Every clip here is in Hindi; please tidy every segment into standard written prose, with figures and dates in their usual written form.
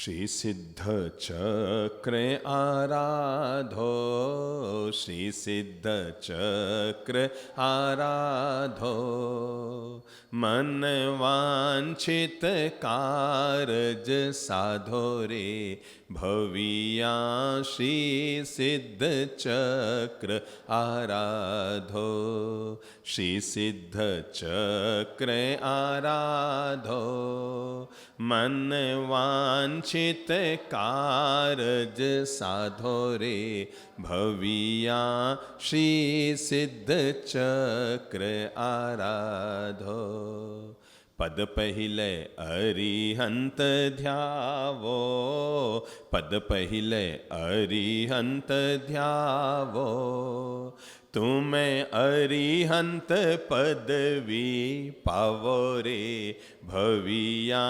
श्री सिद्ध चक्र आराधो, श्री सिद्ध चक्र आराधो, मन वांछित कारज साधो रे भविया श्री सिद्ध चक्र आराधो, श्री सिद्ध चक्र आराधो, मन वांछित कारज साधो रे भविया श्री सिद्ध चक्र आराधो। पद पहिले अरिहंत ध्यावो, पद पहिले अरिहंत ध्यावो, तुम्हें अरिहंत पदवी पावो रे भविया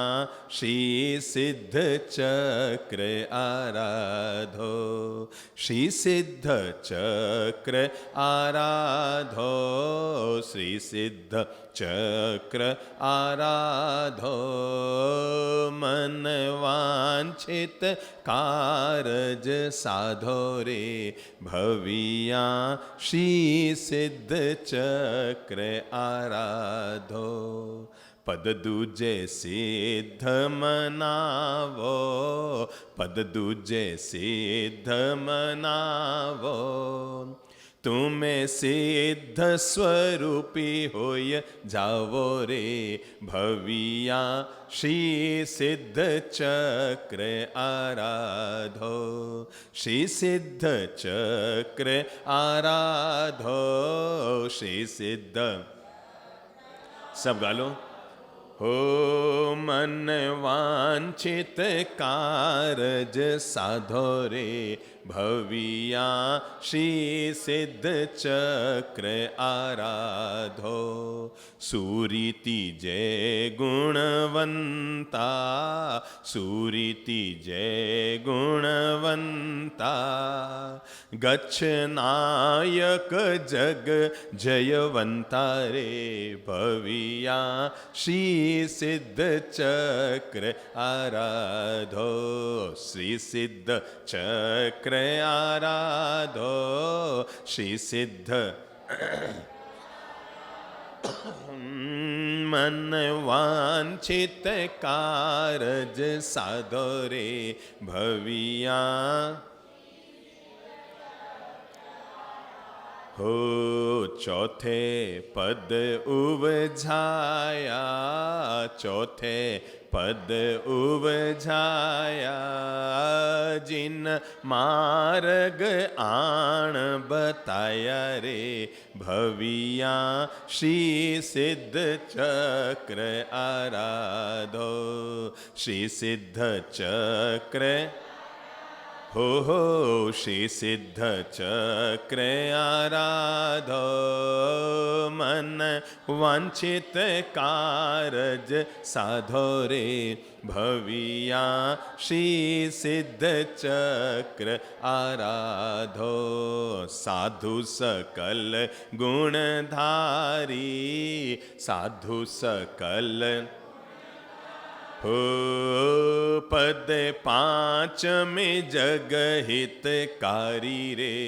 श्री सिद्ध चक्र आराधो, श्री सिद्ध चक्र आराधो, श्री सिद्ध चक्र आराधो, मन वांछित कारज साधो रे भविया श्री सिद्ध चक्र आराधो। पद दूजे सिद्ध मनावो, पद दूजे सिद्ध मनावो, तुम्हें सिद्ध स्वरूपी होय जावो रे भविया श्री सिद्ध चक्र आराधो, श्री सिद्ध चक्र आराधो, श्री सिद्ध। सब गालो। हो मन वांछित कारज साधो रे भविया श्री सिद्ध चक्र आराधो, सुरीति जय गुणवंता, सुरीति जय गुणवंता, गच्छ नायक जग जयवंता रे भविया श्री सिद्ध चक्र आराधो, श्री सिद्ध चक्र आराधो, श्री सिद्ध। मन वांछित कारज साधो रे भविया, हो चौथे पद उवझाया, चौथे पद उवझाया, जिन मार्ग आण बताया रे भविया श्री सिद्ध चक्र आराधो, श्री सिद्ध चक्र। हो श्री सिद्ध चक्र आराधो, मन वांछित कारज साधो रे भविया श्री सिद्ध चक्र आराधो, साधु सकल गुणधारी, साधु सकल। हो पद पांच में जग हितकारी रे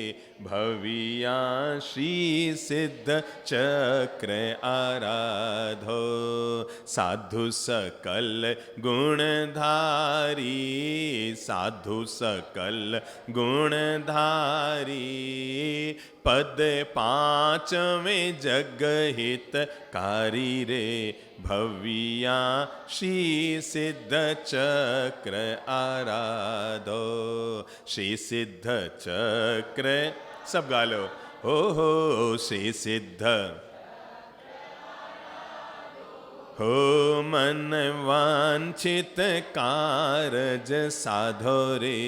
भविया श्री सिद्ध चक्र आराधो, साधु सकल गुणधारी, साधु सकल गुणधारी, पद पांच में जग हितकारी रे भविया श्री सिद्ध चक्र आराधो, श्री सिद्ध चक्र। सब गा लो। हो श्री सिद्ध। हो मन वांछित कारज साधो रे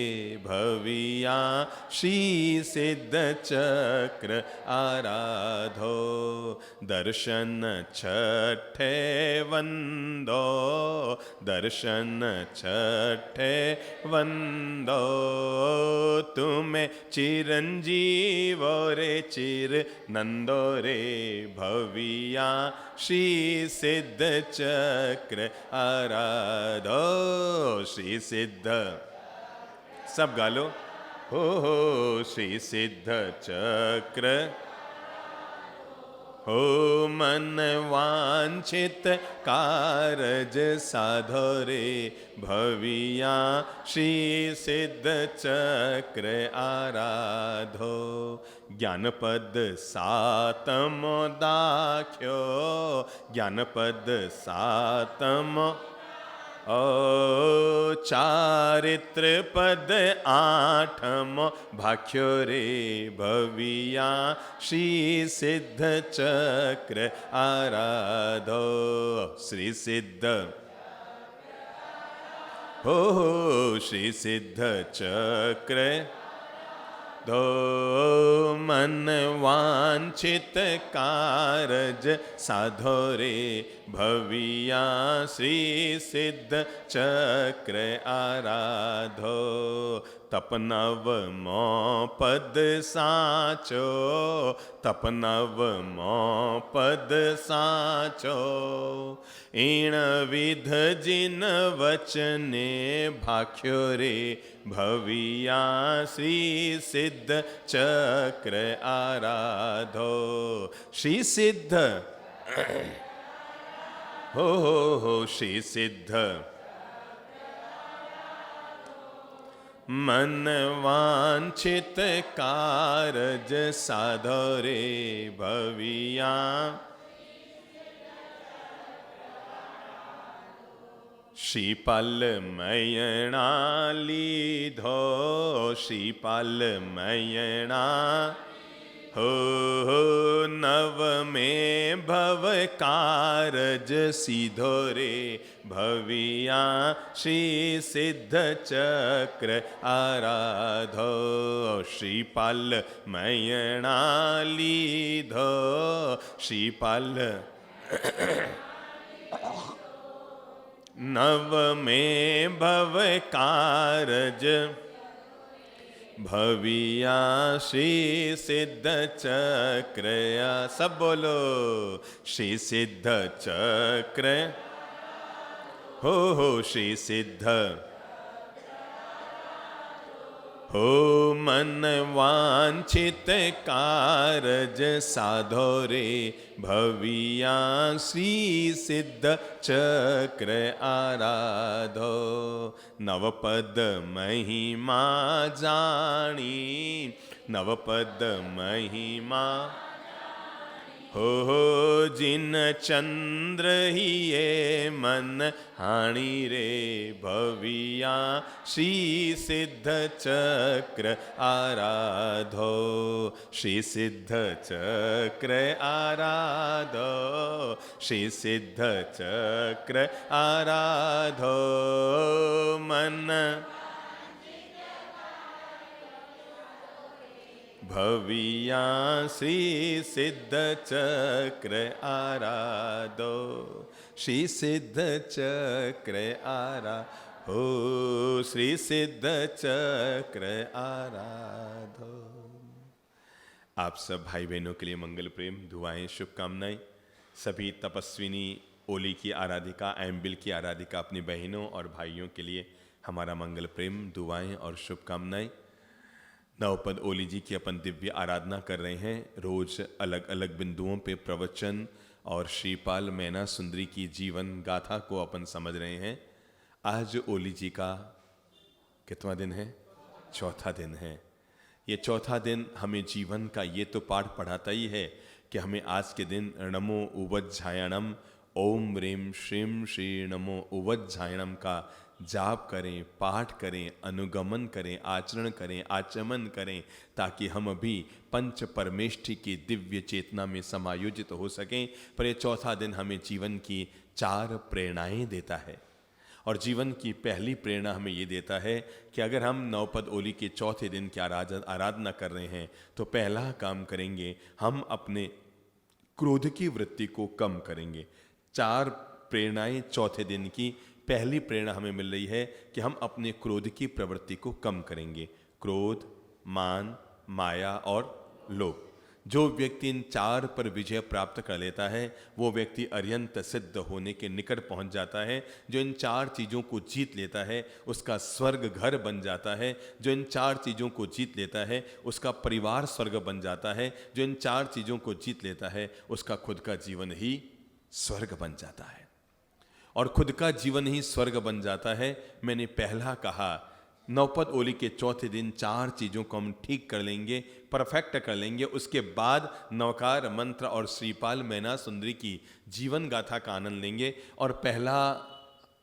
भविया श्री सिद्ध चक्र आराधो, दर्शन छठे वंदो, दर्शन छठे वंदो, तुम्हें चिरंजीव रे चिर नंदो रे भविया श्री सिद्ध चक्र आराधो। श्री सिद्ध, सब गा लो, हो श्री सिद्ध चक्र, हो मन वांछित कारज साधो रे भविया श्री सिद्ध चक्र आराधो। ज्ञानपद सातमो दाख्यो, ज्ञानपद सातमो ओ चारित्र पद आठमो भाख्यो रे भविया श्री सिद्ध चक्र आराधो। श्री सिद्ध, हो श्री सिद्ध चक्र दो मन वांछित कारज साधो रे भविया श्री सिद्ध चक्र आराधो। तपनव मो पद साचो, तपनव मो पद साचो, ईण विध जिन वचने भाख्यो रे भविया श्री सिद्ध चक्र आराधो। श्री सिद्ध, हो श्री सिद्ध, मन वांछित कारज साधो रे भविया श्रीपाल मयणा लीधो, श्रीपाल मयणा हो नव में भव कारज सीधो रे भविया श्री सिद्ध चक्र आराधो। श्रीपाल मयणा लीधो, श्रीपाल नव में भव कारज भविया श्री सिद्ध चक्र। सब बोलो, श्री सिद्ध चक्र, हो श्री सिद्ध, हो मन वांछित कारज साधो रे भविया श्री सिद्ध चक्र आराधो। नवपद महिमा जानी, नवपद महिमा हो जिन चंद्र ही ये मन हानि रे भविया श्री सिद्ध चक्र आराधो। श्री सिद्ध चक्र आराधो, श्री सिद्ध चक्र आराधो। मन भविया श्री सिद्ध चक्र आराधो। श्री सिद्ध चक्र आराधो, श्री सिद्ध चक्र आराधो। आप सब भाई बहनों के लिए मंगल प्रेम दुआएं शुभकामनाएं। सभी तपस्विनी ओली की आराधिका, एम्बिल की आराधिका अपनी बहनों और भाइयों के लिए हमारा मंगल प्रेम दुआएं और शुभकामनाएं। नवपद ओली जी की अपन दिव्य आराधना कर रहे हैं। रोज अलग अलग बिंदुओं पे प्रवचन और श्रीपाल मैना सुंदरी की जीवन गाथा को अपन समझ रहे हैं। आज ओली जी का कितना दिन है? चौथा दिन है। ये चौथा दिन हमें जीवन का ये तो पाठ पढ़ाता ही है कि हमें आज के दिन नमो उवज्झायणम, ओम ह्रीं श्रीं श्री नमो उवज्झायणम का जाप करें, पाठ करें, अनुगमन करें, आचरण करें, आचमन करें, ताकि हम अभी पंच परमेष्ठि की दिव्य चेतना में समायोजित हो सकें। पर ये चौथा दिन हमें जीवन की 4 प्रेरणाएं देता है। और जीवन की पहली प्रेरणा हमें ये देता है कि अगर हम नवपद ओली के चौथे दिन की आराधना कर रहे हैं तो पहला काम करेंगे, हम अपने क्रोध की वृत्ति को कम करेंगे। 4 प्रेरणाएं चौथे दिन की। पहली प्रेरणा हमें मिल रही है कि हम अपने क्रोध की प्रवृत्ति को कम करेंगे। क्रोध, मान, माया और लोभ। जो व्यक्ति इन चार पर विजय प्राप्त कर लेता है वो व्यक्ति अत्यंत सिद्ध होने के निकट पहुंच जाता है। जो इन चार चीज़ों को जीत लेता है उसका स्वर्ग घर बन जाता है। जो इन चार चीज़ों को जीत लेता है उसका परिवार स्वर्ग बन जाता है। जो इन चार चीज़ों को जीत लेता है उसका खुद का जीवन ही स्वर्ग बन जाता है। और खुद का जीवन ही स्वर्ग बन जाता है। मैंने पहला कहा नौपत ओली के चौथे दिन चार चीज़ों को हम ठीक कर लेंगे, परफेक्ट कर लेंगे। उसके बाद नवकार मंत्र और श्रीपाल मैना सुंदरी की जीवन गाथा का आनंद लेंगे। और पहला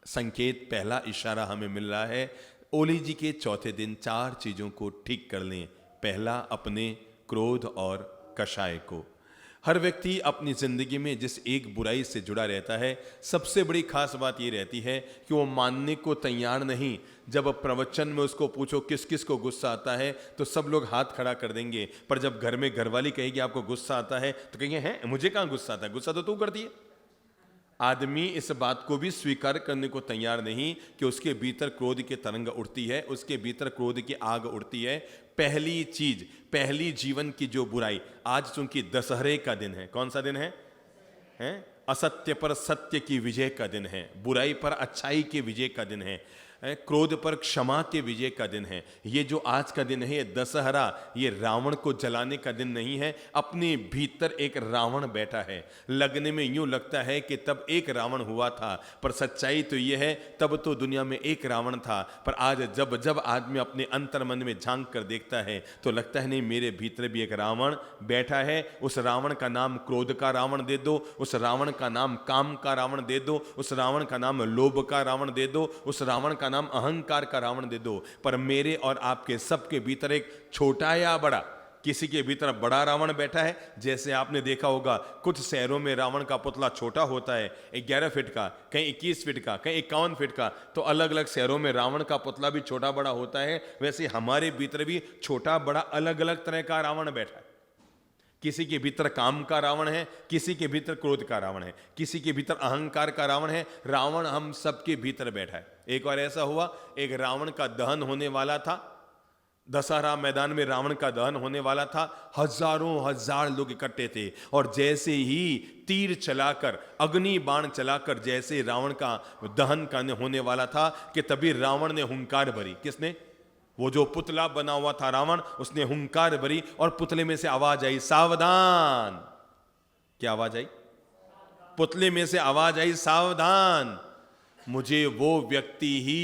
संकेत, पहला इशारा हमें मिल रहा है, ओली जी के चौथे दिन चार चीज़ों को ठीक कर लें। पहला, अपने क्रोध और कषाय को। हर व्यक्ति अपनी ज़िंदगी में जिस एक बुराई से जुड़ा रहता है, सबसे बड़ी खास बात ये रहती है कि वो मानने को तैयार नहीं। जब प्रवचन में उसको पूछो किस किस को गुस्सा आता है तो सब लोग हाथ खड़ा कर देंगे, पर जब घर में घरवाली कहेगी आपको गुस्सा आता है तो कहेंगे हैं मुझे कहाँ गुस्सा आता है, गुस्सा तो तू करती है। आदमी इस बात को भी स्वीकार करने को तैयार नहीं कि उसके भीतर क्रोध की तरंग उठती है, उसके भीतर क्रोध की आग उठती है। पहली चीज, पहली जीवन की जो बुराई, आज चूंकि दशहरे का दिन है, कौन सा दिन है? असत्य पर सत्य की विजय का दिन है, बुराई पर अच्छाई के विजय का दिन है, क्रोध पर क्षमा के विजय का दिन है। ये जो आज का दिन है ये दशहरा, ये रावण को जलाने का दिन नहीं है। अपने भीतर एक रावण बैठा है। लगने में यूं लगता है कि तब एक रावण हुआ था, पर सच्चाई तो ये है तब तो दुनिया में एक रावण था। पर आज जब जब आदमी अपने अंतर मन में झांक कर देखता है तो लगता है नहीं, मेरे भीतर भी एक रावण बैठा है। उस रावण का नाम क्रोध का रावण दे दो, उस रावण का नाम काम का रावण दे दो, उस रावण का नाम लोभ का रावण दे दो, उस रावण का नाम अहंकार का रावण दे दो। पर मेरे और आपके सबके भीतर एक छोटा या बड़ा, किसी के भीतर बड़ा रावण बैठा है। जैसे आपने देखा होगा कुछ शहरों में रावण का पुतला छोटा होता है, 11 फीट का, कहीं 21 फीट का, कहीं 51 फीट का। तो अलग अलग शहरों में रावण का पुतला भी छोटा बड़ा होता है। वैसे हमारे भीतर भी छोटा बड़ा अलग अलग तरह का रावण बैठा है। किसी के भीतर काम का रावण है, किसी के भीतर क्रोध का रावण है, किसी के भीतर अहंकार का रावण है। रावण हम सबके भीतर बैठा है। एक बार ऐसा हुआ, एक रावण का दहन होने वाला था। दशहरा मैदान में रावण का दहन होने वाला था। हजारों हजार लोग इकट्ठे थे और जैसे ही तीर चलाकर, अग्नि बाण चलाकर जैसे रावण का दहन करने होने वाला था कि तभी रावण ने हुंकार भरी। किसने? वो जो पुतला बना हुआ था रावण, उसने हुंकार भरी और पुतले में से आवाज आई, सावधान। क्या आवाज आई? पुतले में से आवाज आई, सावधान, मुझे वो व्यक्ति ही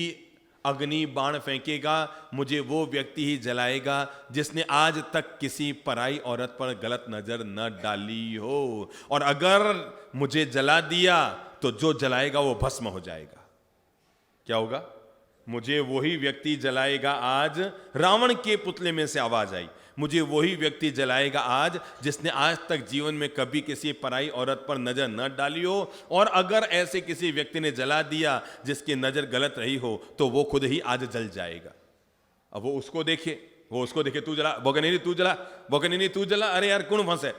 अग्नि बाण फेंकेगा, मुझे वो व्यक्ति ही जलाएगा जिसने आज तक किसी पराई औरत पर गलत नजर न डाली हो। और अगर मुझे जला दिया तो जो जलाएगा वो भस्म हो जाएगा। क्या होगा? मुझे वही व्यक्ति जलाएगा आज। रावण के पुतले में से आवाज आई, मुझे वही व्यक्ति जलाएगा आज जिसने आज तक जीवन में कभी किसी पराई औरत पर नजर न डाली हो। और अगर ऐसे किसी व्यक्ति ने जला दिया जिसकी नजर गलत रही हो तो वो खुद ही आज जल जाएगा। अब वो उसको देखे, तू जला, बोगनेनी तू जला, बोगनेनी तू जला, अरे यार कौन फंसे।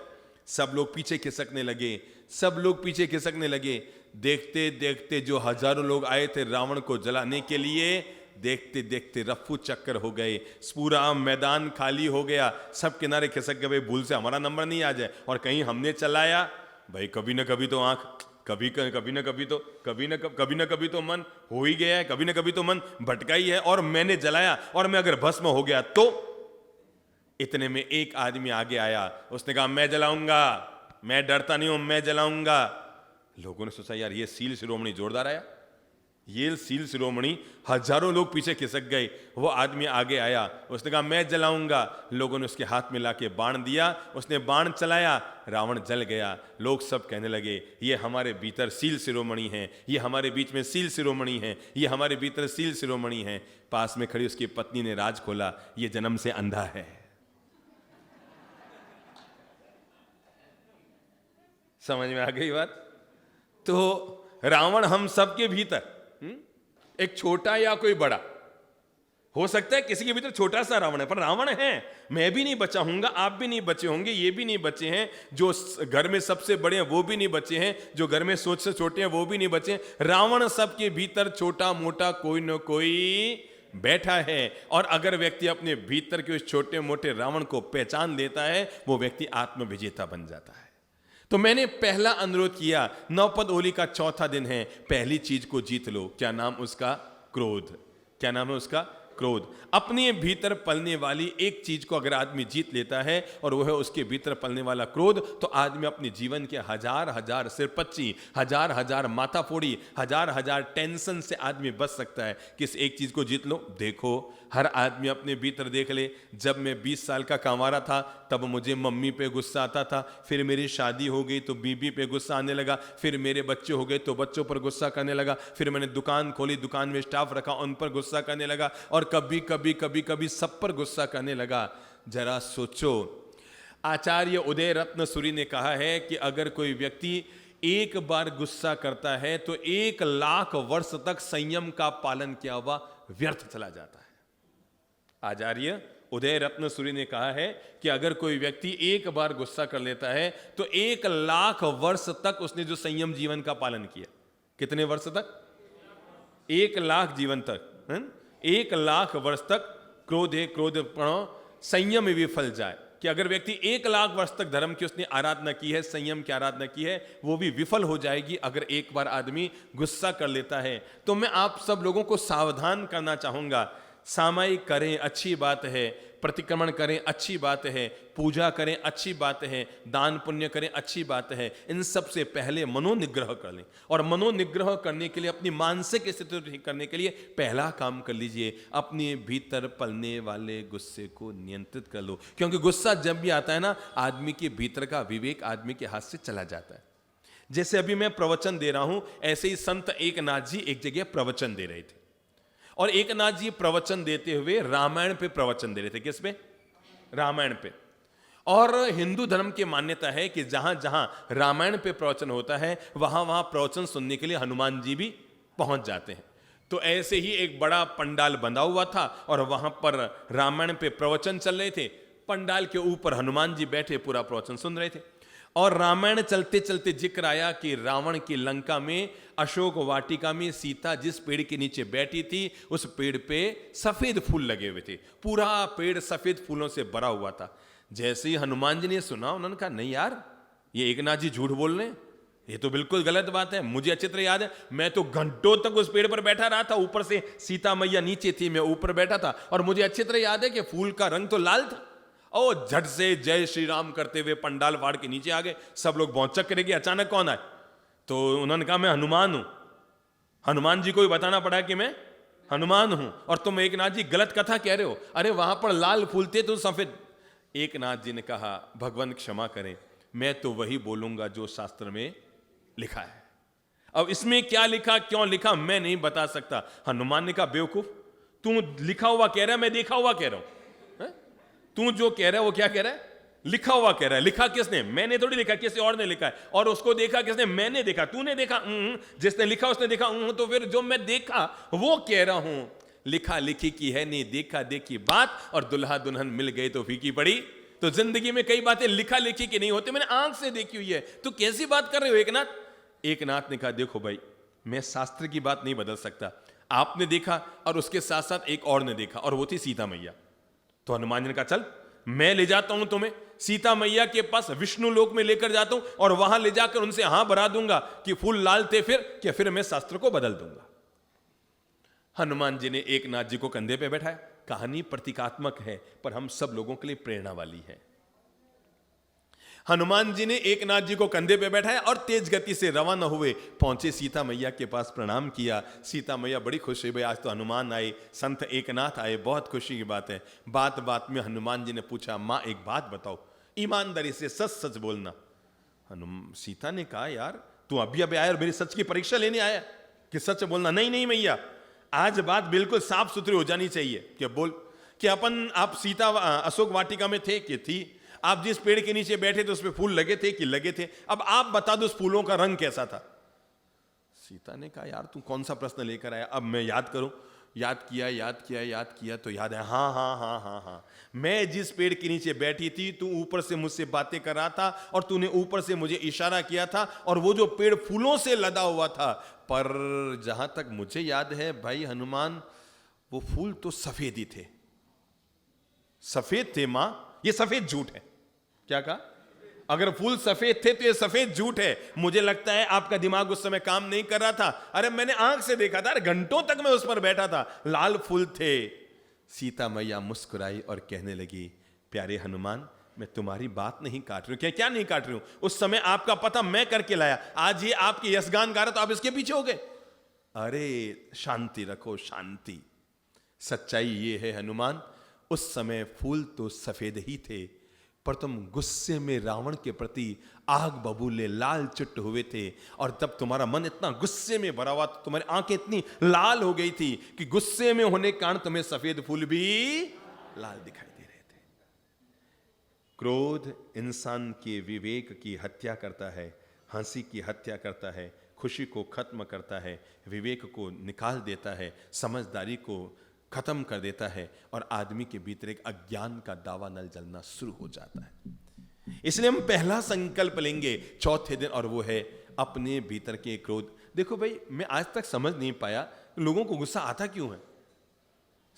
सब लोग पीछे खिसकने लगे, सब लोग पीछे खिसकने लगे। देखते देखते जो हजारों लोग आए थे रावण को जलाने के लिए, देखते देखते रफ्फू चक्कर हो गए। पूरा मैदान खाली हो गया, सब किनारे खिसक गए, भूल से हमारा नंबर नहीं आ जाए। और कहीं हमने चलाया, भाई कभी ना कभी तो आंख, कभी ना कभी तो मन हो ही गया है, कभी ना कभी तो मन भटका ही है। और मैंने जलाया और मैं अगर भस्म हो गया तो। इतने में एक आदमी आगे आया, उसने कहा मैं जलाऊंगा, मैं डरता नहीं हूं, मैं जलाऊंगा। लोगों ने सोचा यार ये सील शिरोमणि जोरदार आया, ये सील शिरोमणि। हजारों लोग पीछे खिसक गए। वो आदमी आगे आया, उसने कहा मैं जलाऊंगा। लोगों ने उसके हाथ में लाके बाण दिया, उसने बाण चलाया, रावण जल गया। लोग सब कहने लगे ये हमारे भीतर सील शिरोमणि है, ये हमारे बीच में सील शिरोमणि है, ये हमारे भीतर सील शिरोमणि है। पास में खड़ी उसकी पत्नी ने राज खोला, ये जन्म से अंधा है। समझ में आ गई बात? तो रावण हम सबके भीतर, एक छोटा या कोई बड़ा हो सकता है, किसी के भीतर छोटा सा रावण है, पर रावण है। मैं भी नहीं बचा हूंगा, आप भी नहीं बचे होंगे, ये भी नहीं बचे हैं। जो घर में सबसे बड़े हैं वो भी नहीं बचे हैं, जो घर में सोच से छोटे हैं वो भी नहीं बचे हैं। रावण सबके भीतर छोटा मोटा कोई न कोई बैठा है। और अगर व्यक्ति अपने भीतर के उस छोटे मोटे रावण को पहचान लेता है, वो व्यक्ति आत्म विजेता बन जाता है। तो मैंने पहला अनुरोध किया, नवपद होली का चौथा दिन है, पहली चीज को जीत लो। क्या नाम उसका? क्रोध। क्या नाम है उसका? क्रोध। अपने भीतर पलने वाली एक चीज को अगर आदमी जीत लेता है, और वह है उसके भीतर पलने वाला क्रोध, तो आदमी अपने जीवन के हजार हजार सिरपच्ची, हजार हजार माथाफोड़ी, हजार हजार टेंशन से आदमी बच सकता है। किस एक चीज को जीत लो। देखो, हर आदमी अपने भीतर देख ले। जब मैं 20 साल का कंवारा था, तब मुझे मम्मी पे गुस्सा आता था, फिर मेरी शादी हो गई तो बीबी पे गुस्सा आने लगा, फिर मेरे बच्चे हो गए तो बच्चों पर गुस्सा करने लगा, फिर मैंने दुकान खोली, दुकान में स्टाफ रखा, उन पर गुस्सा करने लगा, और कभी कभी कभी कभी सब पर गुस्सा करने लगा। जरा सोचो, आचार्य उदय रत्न सूरी ने कहा है कि अगर कोई व्यक्ति एक बार गुस्सा करता है तो 1,00,000 वर्ष तक संयम का पालन किया हुआ व्यर्थ चला जाता है। आचार्य उदय रत्न सूरी ने कहा है कि अगर कोई व्यक्ति एक बार गुस्सा कर लेता है तो 1,00,000 वर्ष तक उसने जो संयम जीवन का पालन किया, कितने वर्ष तक? 1,00,000 जीवन तक, 1,00,000 वर्ष तक क्रोध है, क्रोध प्रणो संयम में विफल जाए। कि अगर व्यक्ति 1,00,000 वर्ष तक धर्म की उसने आराधना की है, संयम की आराधना की है, वो भी विफल हो जाएगी अगर एक बार आदमी गुस्सा कर लेता है। तो मैं आप सब लोगों को सावधान करना चाहूंगा। सामायिक करें, अच्छी बात है, प्रतिक्रमण करें, अच्छी बात है, पूजा करें, अच्छी बात है, दान पुण्य करें, अच्छी बात है। इन सब से पहले मनोनिग्रह कर लें, और मनोनिग्रह करने के लिए, अपनी मानसिक स्थिति ठीक करने के लिए पहला काम कर लीजिए, अपने भीतर पलने वाले गुस्से को नियंत्रित कर लो। क्योंकि गुस्सा जब भी आता है ना, आदमी के भीतर का विवेक आदमी के हाथ से चला जाता है। जैसे अभी मैं प्रवचन दे रहा हूं, ऐसे ही संत एकनाथ जी एक जगह प्रवचन दे रहे थे, और एकनाथ जी प्रवचन देते हुए रामायण पे प्रवचन दे रहे थे। किस पे? रामायण पे। और हिंदू धर्म की मान्यता है कि जहां जहां रामायण पे प्रवचन होता है, वहां वहां प्रवचन सुनने के लिए हनुमान जी भी पहुंच जाते हैं। तो ऐसे ही एक बड़ा पंडाल बंधा हुआ था, और वहां पर रामायण पे प्रवचन चल रहे थे। पंडाल के ऊपर हनुमान जी बैठे पूरा प्रवचन सुन रहे थे, और रामायण चलते चलते जिक्र आया कि रावण की लंका में अशोक वाटिका में सीता जिस पेड़ के नीचे बैठी थी, उस पेड़ पे सफेद फूल लगे हुए थे, पूरा पेड़ सफेद फूलों से भरा हुआ था। जैसे ही हनुमान जी ने सुना, उन्होंने कहा, नहीं यार, ये एकनाथ जी झूठ बोल रहे हैं, ये तो बिल्कुल गलत बात है। मुझे अच्छी तरह याद है, मैं तो घंटों तक उस पेड़ पर बैठा रहा था, ऊपर से सीता मैया नीचे थी, मैं ऊपर बैठा था, और मुझे अच्छी तरह याद है कि फूल का रंग तो लाल था। ओ, झट से जय श्री राम करते हुए पंडाल फाड़ के नीचे आ गए। सब लोग भौचक करेंगे, अचानक कौन आए? तो उन्होंने कहा, मैं हनुमान हूं। हनुमान जी को भी बताना पड़ा कि मैं हनुमान हूं, और तुम एकनाथ जी गलत कथा कह रहे हो, अरे वहां पर लाल फूल थे तो सफेद। एकनाथ जी ने कहा, भगवान क्षमा करें, मैं तो वही बोलूंगा जो शास्त्र में लिखा है। अब इसमें क्या लिखा, क्यों लिखा, मैं नहीं बता सकता। हनुमान ने कहा, बेवकूफ, तू लिखा हुआ कह रहा है, मैं देखा हुआ कह रहा हूं। तू जो कह रहा है वो क्या कह रहा है? लिखा हुआ कह रहा है। लिखा किसने? मैंने थोड़ी लिखा, किसी और ने लिखा है। और उसको देखा किसने? मैंने देखा। तूने देखा? जिसने लिखा उसने देखा। तो फिर जो मैं देखा वो कह रहा हूं। लिखा लिखी की है नहीं, देखा देखी बात, और दुल्हा दुल्हन मिल गए तो फीकी पड़ी। तो जिंदगी में कई बातें लिखा लिखी की नहीं होती, मैंने आंख से देखी हुई है। तो कैसी बात कर रहे हो एकनाथ? एकनाथ ने कहा, देखो भाई, मैं शास्त्र की बात नहीं बदल सकता। आपने देखा, और उसके साथ साथ एक और ने देखा, और वो थी सीता मैया। तो हनुमान जी ने कहा, चल मैं ले जाता हूं तुम्हें सीता मैया के पास, विष्णु लोक में लेकर जाता हूं, और वहां ले जाकर उनसे हां भरा दूंगा कि फूल लाल थे फिर मैं शास्त्र को बदल दूंगा। हनुमान जी ने एकनाथ जी को कंधे पे बैठाया। कहानी प्रतीकात्मक है, पर हम सब लोगों के लिए प्रेरणा वाली है। हनुमान जी ने एकनाथ जी को कंधे पे बैठाया और तेज गति से रवाना हुए, पहुंचे सीता मैया के पास, प्रणाम किया। सीता मैया बड़ी खुश हुई, भाई आज तो हनुमान आए, संत एकनाथ आए, बहुत खुशी की बात है। बात बात में हनुमान जी ने पूछा, माँ एक बात बताओ, ईमानदारी से सच सच बोलना। सीता ने कहा, यार तू अभी अभी आया और मेरी सच की परीक्षा लेने आया कि सच बोलना? नहीं नहीं मैया, आज बात बिल्कुल साफ सुथरी हो जानी चाहिए। क्या बोल? कि आप सीता अशोक वाटिका में थे कि थी? आप जिस पेड़ के नीचे बैठे थे उस पे फूल लगे थे कि लगे थे? अब आप बता दो उस फूलों का रंग कैसा था? सीता ने कहा, यार तू कौन सा प्रश्न लेकर आया? अब मैं याद करूं। याद किया तो याद है, हाँ, मैं जिस पेड़ के नीचे बैठी थी, तू ऊपर से मुझसे बातें कर रहा था, और तूने ऊपर से मुझे इशारा किया था, और वो जो पेड़ फूलों से लदा हुआ था, पर जहां तक मुझे याद है भाई हनुमान, वो फूल तो सफेद ही थे। सफेद थे मां, ये सफेद झूठ है। क्या कहा? अगर फूल सफेद थे तो ये सफेद झूठ है। मुझे लगता है आपका दिमाग उस समय काम नहीं कर रहा था। अरे मैंने आंख से देखा था, घंटों तक मैं उस पर बैठा था, लाल फूल थे। सीता मैया मुस्कुराई और कहने लगी, प्यारे हनुमान, मैं तुम्हारी बात नहीं काट रही हूं। क्या नहीं काट रही हूं? उस समय आपका पता मैं करके लाया, आज ये आपके यशगान गा रहा तो आप इसके पीछे हो गए। अरे शांति रखो, शांति। सच्चाई ये है हनुमान, उस समय फूल तो सफेद ही थे, पर तुम गुस्से में रावण के प्रति आग बबूले लाल चुट हुए थे। और तब तुम्हारा मन इतना गुस्से में भरा हुआ, तुम्हारी आंखें इतनी लाल हो गई थी कि गुस्से में होने के कारण तुम्हें सफेद फूल भी लाल दिखाई दे रहे थे। क्रोध इंसान के विवेक की हत्या करता है, हंसी की हत्या करता है, खुशी को खत्म करता है, विवेक को निकाल देता है, समझदारी को खत्म कर देता है, और आदमी के भीतर एक अज्ञान का दावा नल जलना शुरू हो जाता है। इसलिए हम पहला संकल्प लेंगे चौथे दिन, और वो है अपने भीतर के क्रोध। देखो भाई, मैं आज तक समझ नहीं पाया लोगों को गुस्सा आता क्यों है।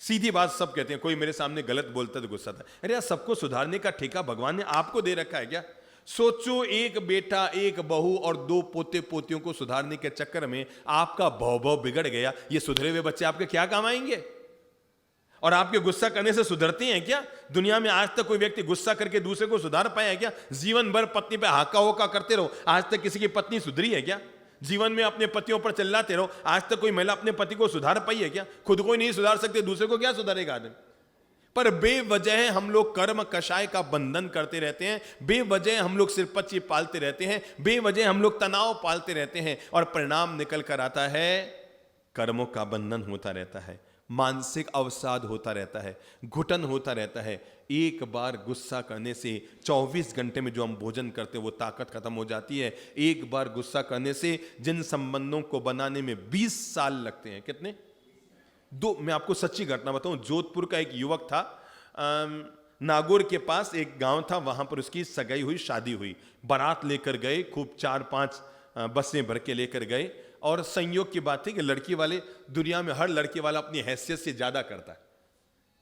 सीधी बात सब कहते हैं, कोई मेरे सामने गलत बोलता तो गुस्सा था। अरे यार, सबको सुधारने का ठेका भगवान ने आपको दे रखा है क्या? सोचो, एक बेटा, एक बहू और 2 पोते पोतियों को सुधारने के चक्कर में आपका भव बिगड़ गया। ये सुधरे हुए बच्चे आपके क्या काम आएंगे? और आपके गुस्सा करने से सुधरते हैं क्या? दुनिया में आज तक कोई व्यक्ति गुस्सा करके दूसरे को सुधार पाया है क्या? जीवन भर पत्नी पे हाका होका करते रहो, आज तक किसी की पत्नी सुधरी है क्या? जीवन में अपने पतियों पर चिल्लाते रहो, आज तक कोई महिला अपने पति को सुधार पाई है क्या? खुद को ही नहीं सुधार सकते, दूसरे को क्या सुधारेगा आदमी? पर बेवजह हम लोग कर्म कषाय का बंधन करते रहते हैं, बेवजह हम लोग सिरपच्ची पालते रहते हैं, बेवजह हम लोग तनाव पालते रहते हैं, और परिणाम निकल कर आता है कर्मों का बंधन होता रहता है, मानसिक अवसाद होता रहता है, घुटन होता रहता है। एक बार गुस्सा करने से 24 घंटे में जो हम भोजन करते हैं वो ताकत खत्म हो जाती है। एक बार गुस्सा करने से जिन संबंधों को बनाने में 20 साल लगते हैं, कितने? 2। मैं आपको सच्ची घटना बताऊं, जोधपुर का एक युवक था, नागौर के पास एक गांव था, वहां पर उसकी सगाई हुई, शादी हुई, बारात लेकर गए, खूब 4-5 बसें भर के लेकर गए। और संयोग की बात थी कि लड़की वाले, दुनिया में हर लड़की वाला अपनी हैसियत से ज्यादा करता है।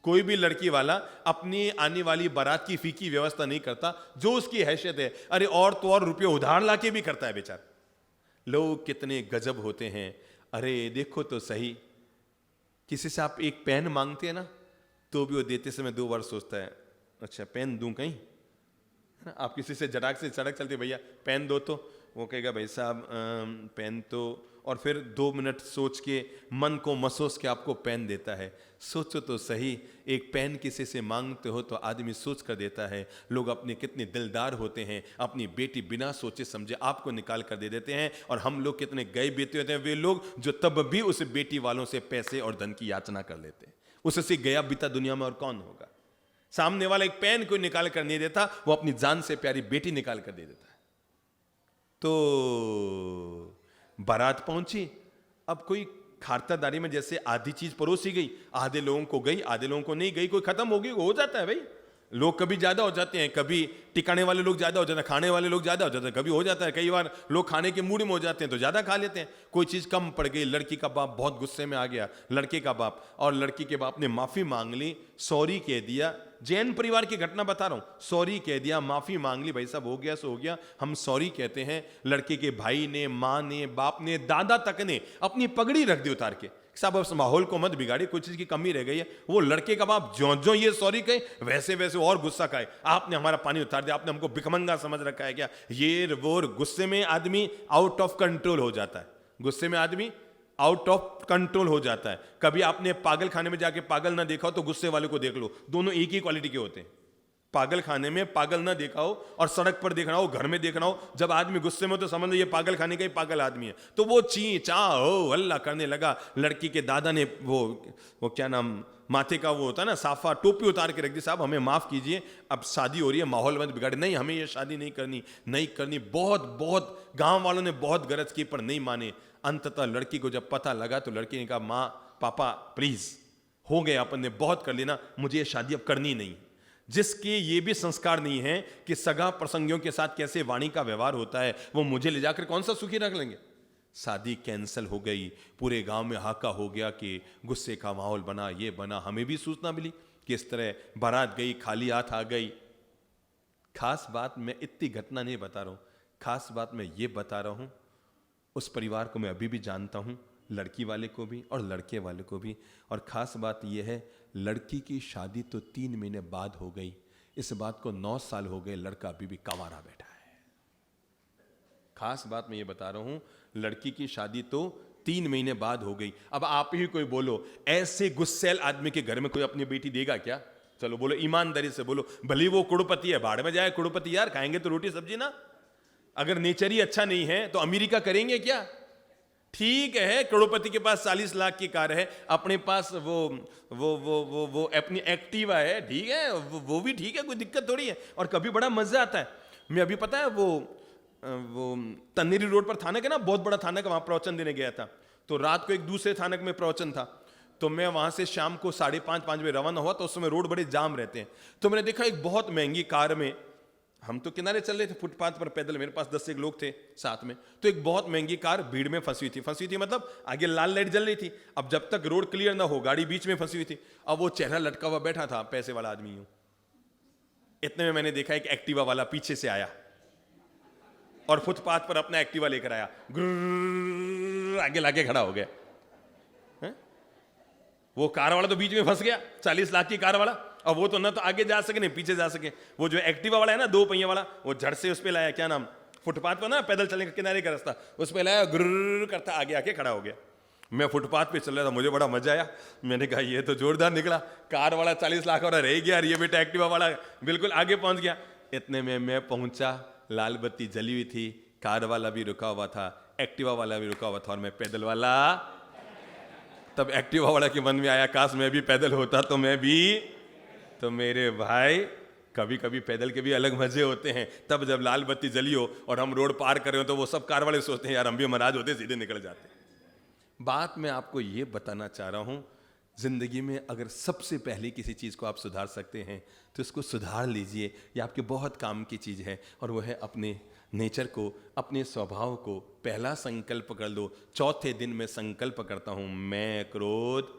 कोई भी लड़की वाला अपनी आने वाली बारात की फी की व्यवस्था नहीं करता, जो उसकी हैसियत है। अरे और तो और रुपये उधार लाके भी करता है बेचारा। लोग कितने गजब होते हैं। अरे देखो तो सही, किसी से आप एक पेन मांगते हैं ना, तो भी वो देते समय 2 बार सोचता है, अच्छा पेन दूं कहीं? आप किसी से जटाक से सड़क चलती, भैया पेन दो, तो वो कहेगा भाई साहब पेन तो, और फिर 2 मिनट सोच के मन को मसोस के आपको पेन देता है। सोचो तो सही, एक पेन किसी से मांगते हो तो आदमी सोच कर देता है। लोग अपने कितने दिलदार होते हैं, अपनी बेटी बिना सोचे समझे आपको निकाल कर दे देते हैं। और हम लोग कितने गए बीते होते हैं, वे लोग जो तब भी उस बेटी वालों से पैसे और धन की याचना कर लेते हैं। उससे गया बीता दुनिया में और कौन होगा? सामने वाला एक पेन कोई निकाल कर नहीं देता, वो अपनी जान से प्यारी बेटी निकाल कर दे देता है। तो बारात पहुंची, अब कोई खातिरदारी में जैसे आधी चीज परोसी गई, आधे लोगों को गई, आधे लोगों को नहीं गई, कोई खत्म हो गई, हो जाता है भाई। लोग कभी ज्यादा हो जाते हैं, कभी टिकाने वाले लोग ज्यादा हो जाते हैं, खाने वाले लोग ज्यादा हो जाते हैं, कभी हो जाता है। कई बार लोग खाने के मूड में हो जाते हैं तो ज्यादा खा लेते हैं। कोई चीज कम पड़ गई, लड़की का बाप बहुत गुस्से में आ गया, लड़के का बाप, और लड़की के बाप ने माफी मांग ली, सॉरी कह दिया। जैन परिवार की घटना बता रहा हूं, सॉरी कह दिया, माफी मांग ली, भाई साहब हो गया सो हो गया, हम सॉरी कहते हैं। लड़के के भाई ने, माँ ने, बाप ने, दादा तक ने अपनी पगड़ी रख दी उतार के, साहब उस माहौल को मत बिगाड़िए, कुछ चीज की कमी रह गई है। वो लड़के का बाप जो जो ये सॉरी कहे, वैसे वैसे और गुस्सा खाए, आपने हमारा पानी उतार दिया, आपने हमको भिखमंगा समझ रखा है क्या? ये वो गुस्से में आदमी आउट ऑफ कंट्रोल हो जाता है, गुस्से में आदमी आउट ऑफ कंट्रोल हो जाता है। कभी आपने पागल खाने में जाके पागल ना देखा हो तो गुस्से वाले को देख लो, दोनों एक ही क्वालिटी के होते हैं। पागल खाने में पागल ना देखा हो और सड़क पर देखना हो, घर में देखना हो, जब आदमी गुस्से में हो तो समझ लो ये पागल खाने का ही पागल आदमी है। तो वो ची चा हो हल्ला करने लगा। लड़की के दादा ने वो क्या नाम, माथे का वो होता है ना साफा, टोपी उतार के रख दी, साहब हमें माफ कीजिए, अब शादी हो रही है, माहौल मत बिगाड़े, नहीं हमें ये शादी नहीं करनी, नहीं करनी। बहुत गांव वालों ने बहुत गरज की पर नहीं माने। अंततः लड़की को जब पता लगा तो लड़की ने कहा, माँ पापा प्लीज हो गया, अपन ने बहुत कर लेना, मुझे ये शादी अब करनी नहीं। जिसके ये भी संस्कार नहीं है कि सगा प्रसंगियों के साथ कैसे वाणी का व्यवहार होता है, वो मुझे ले जाकर कौन सा सुखी रख लेंगे? शादी कैंसिल हो गई, पूरे गांव में हाका हो गया कि गुस्से का माहौल बना, ये बना। हमें भी सूचना मिली कि इस तरह बारात गई, खाली हाथ आ गई। खास बात मैं इतनी घटना नहीं बता रहा हूं, खास बात मैं ये बता रहा हूं, उस परिवार को मैं अभी भी जानता हूं, लड़की वाले को भी और लड़के वाले को भी। और खास बात यह है, लड़की की शादी तो 3 महीने बाद हो गई, इस बात को 9 साल हो गए, लड़का अभी भी कंवारा बैठा है। खास बात मैं ये बता रहा हूं, लड़की की शादी तो 3 महीने बाद हो गई। अब आप ही कोई बोलो, ऐसे गुस्सैल आदमी के घर में कोई अपनी बेटी देगा क्या? चलो बोलो, ईमानदारी से बोलो, भले वो करोड़पति है, भाड़ में जाए करोड़पति, यार खाएंगे तो रोटी सब्जी ना। अगर नेचर ही अच्छा नहीं है तो अमीरी का करेंगे क्या? ठीक है, करोड़पति के पास 40 लाख की कार है, अपने पास वो अपनी एक्टिवा है, ठीक है, वो भी ठीक है, कोई दिक्कत थोड़ी है। और कभी बड़ा मजा आता है। मैं अभी पता है वो तन्नेरी रोड पर थानक है ना, बहुत बड़ा थानक, वहां प्रवचन देने गया था। तो रात को एक दूसरे थानक में प्रवचन था, तो मैं वहां से शाम को 5:30-5 बजे रवाना हुआ। तो उस समय रोड बड़े जाम रहते हैं। तो मैंने देखा एक बहुत महंगी कार में, हम तो किनारे चल रहे थे फुटपाथ पर पैदल, मेरे पास 10 एक लोग थे साथ में, तो एक बहुत महंगी कार भीड़ में फंसी थी मतलब आगे लाल लाइट जल रही थी। अब जब तक रोड क्लियर ना हो, गाड़ी बीच में फंसी हुई थी। अब वो चेहरा लटका हुआ बैठा था, पैसे वाला आदमी हूं। इतने में मैंने देखा एक एक्टिवा वाला पीछे से आया और फुटपाथ पर अपना एक्टिवा लेकर आया, आगे लाके खड़ा हो गया। वो कार वाला तो बीच में फंस गया, 40 लाख की कार वाला। और वो तो ना तो आगे जा सके नहीं पीछे जा सके। वो जो एक्टिवा वाला है ना, 2 पहिया वाला, वो झट से उस पे लाया, क्या नाम, फुटपाथ पर ना पैदल चलने का किनारे का रास्ता, उस पे लाया, गुर्र करता आगे आके खड़ा हो गया। मैं फुटपाथ पे चल रहा था, मुझे बड़ा मजा आया। मैंने कहा ये तो जोरदार निकला, कार वाला 40 लाख वाला रह गया और ये बेटा एक्टिवा वाला बिल्कुल आगे पहुंच गया। इतने में मैं पहुंचा, लाल बत्ती जली हुई थी, कार वाला भी रुका हुआ था, एक्टिवा वाला भी रुका हुआ था, और मैं पैदल वाला। तब एक्टिवा वाला के मन में आया, काश मैं भी पैदल होता तो मैं भी। तो मेरे भाई, कभी कभी पैदल के भी अलग मजे होते हैं। तब जब लाल बत्ती जली हो और हम रोड पार कर रहे हो, तो वो सब कार वाले सोचते हैं यार हम भी महाराज होते, सीधे निकल जाते। बात मैं आपको ये बताना चाह रहा हूं, जिंदगी में अगर सबसे पहले किसी चीज को आप सुधार सकते हैं तो इसको सुधार लीजिए। ये आपके बहुत काम की चीज है, और वो है अपने नेचर को, अपने स्वभाव को। पहला संकल्प कर लो। चौथे दिन में संकल्प करता हूं, मैं क्रोध।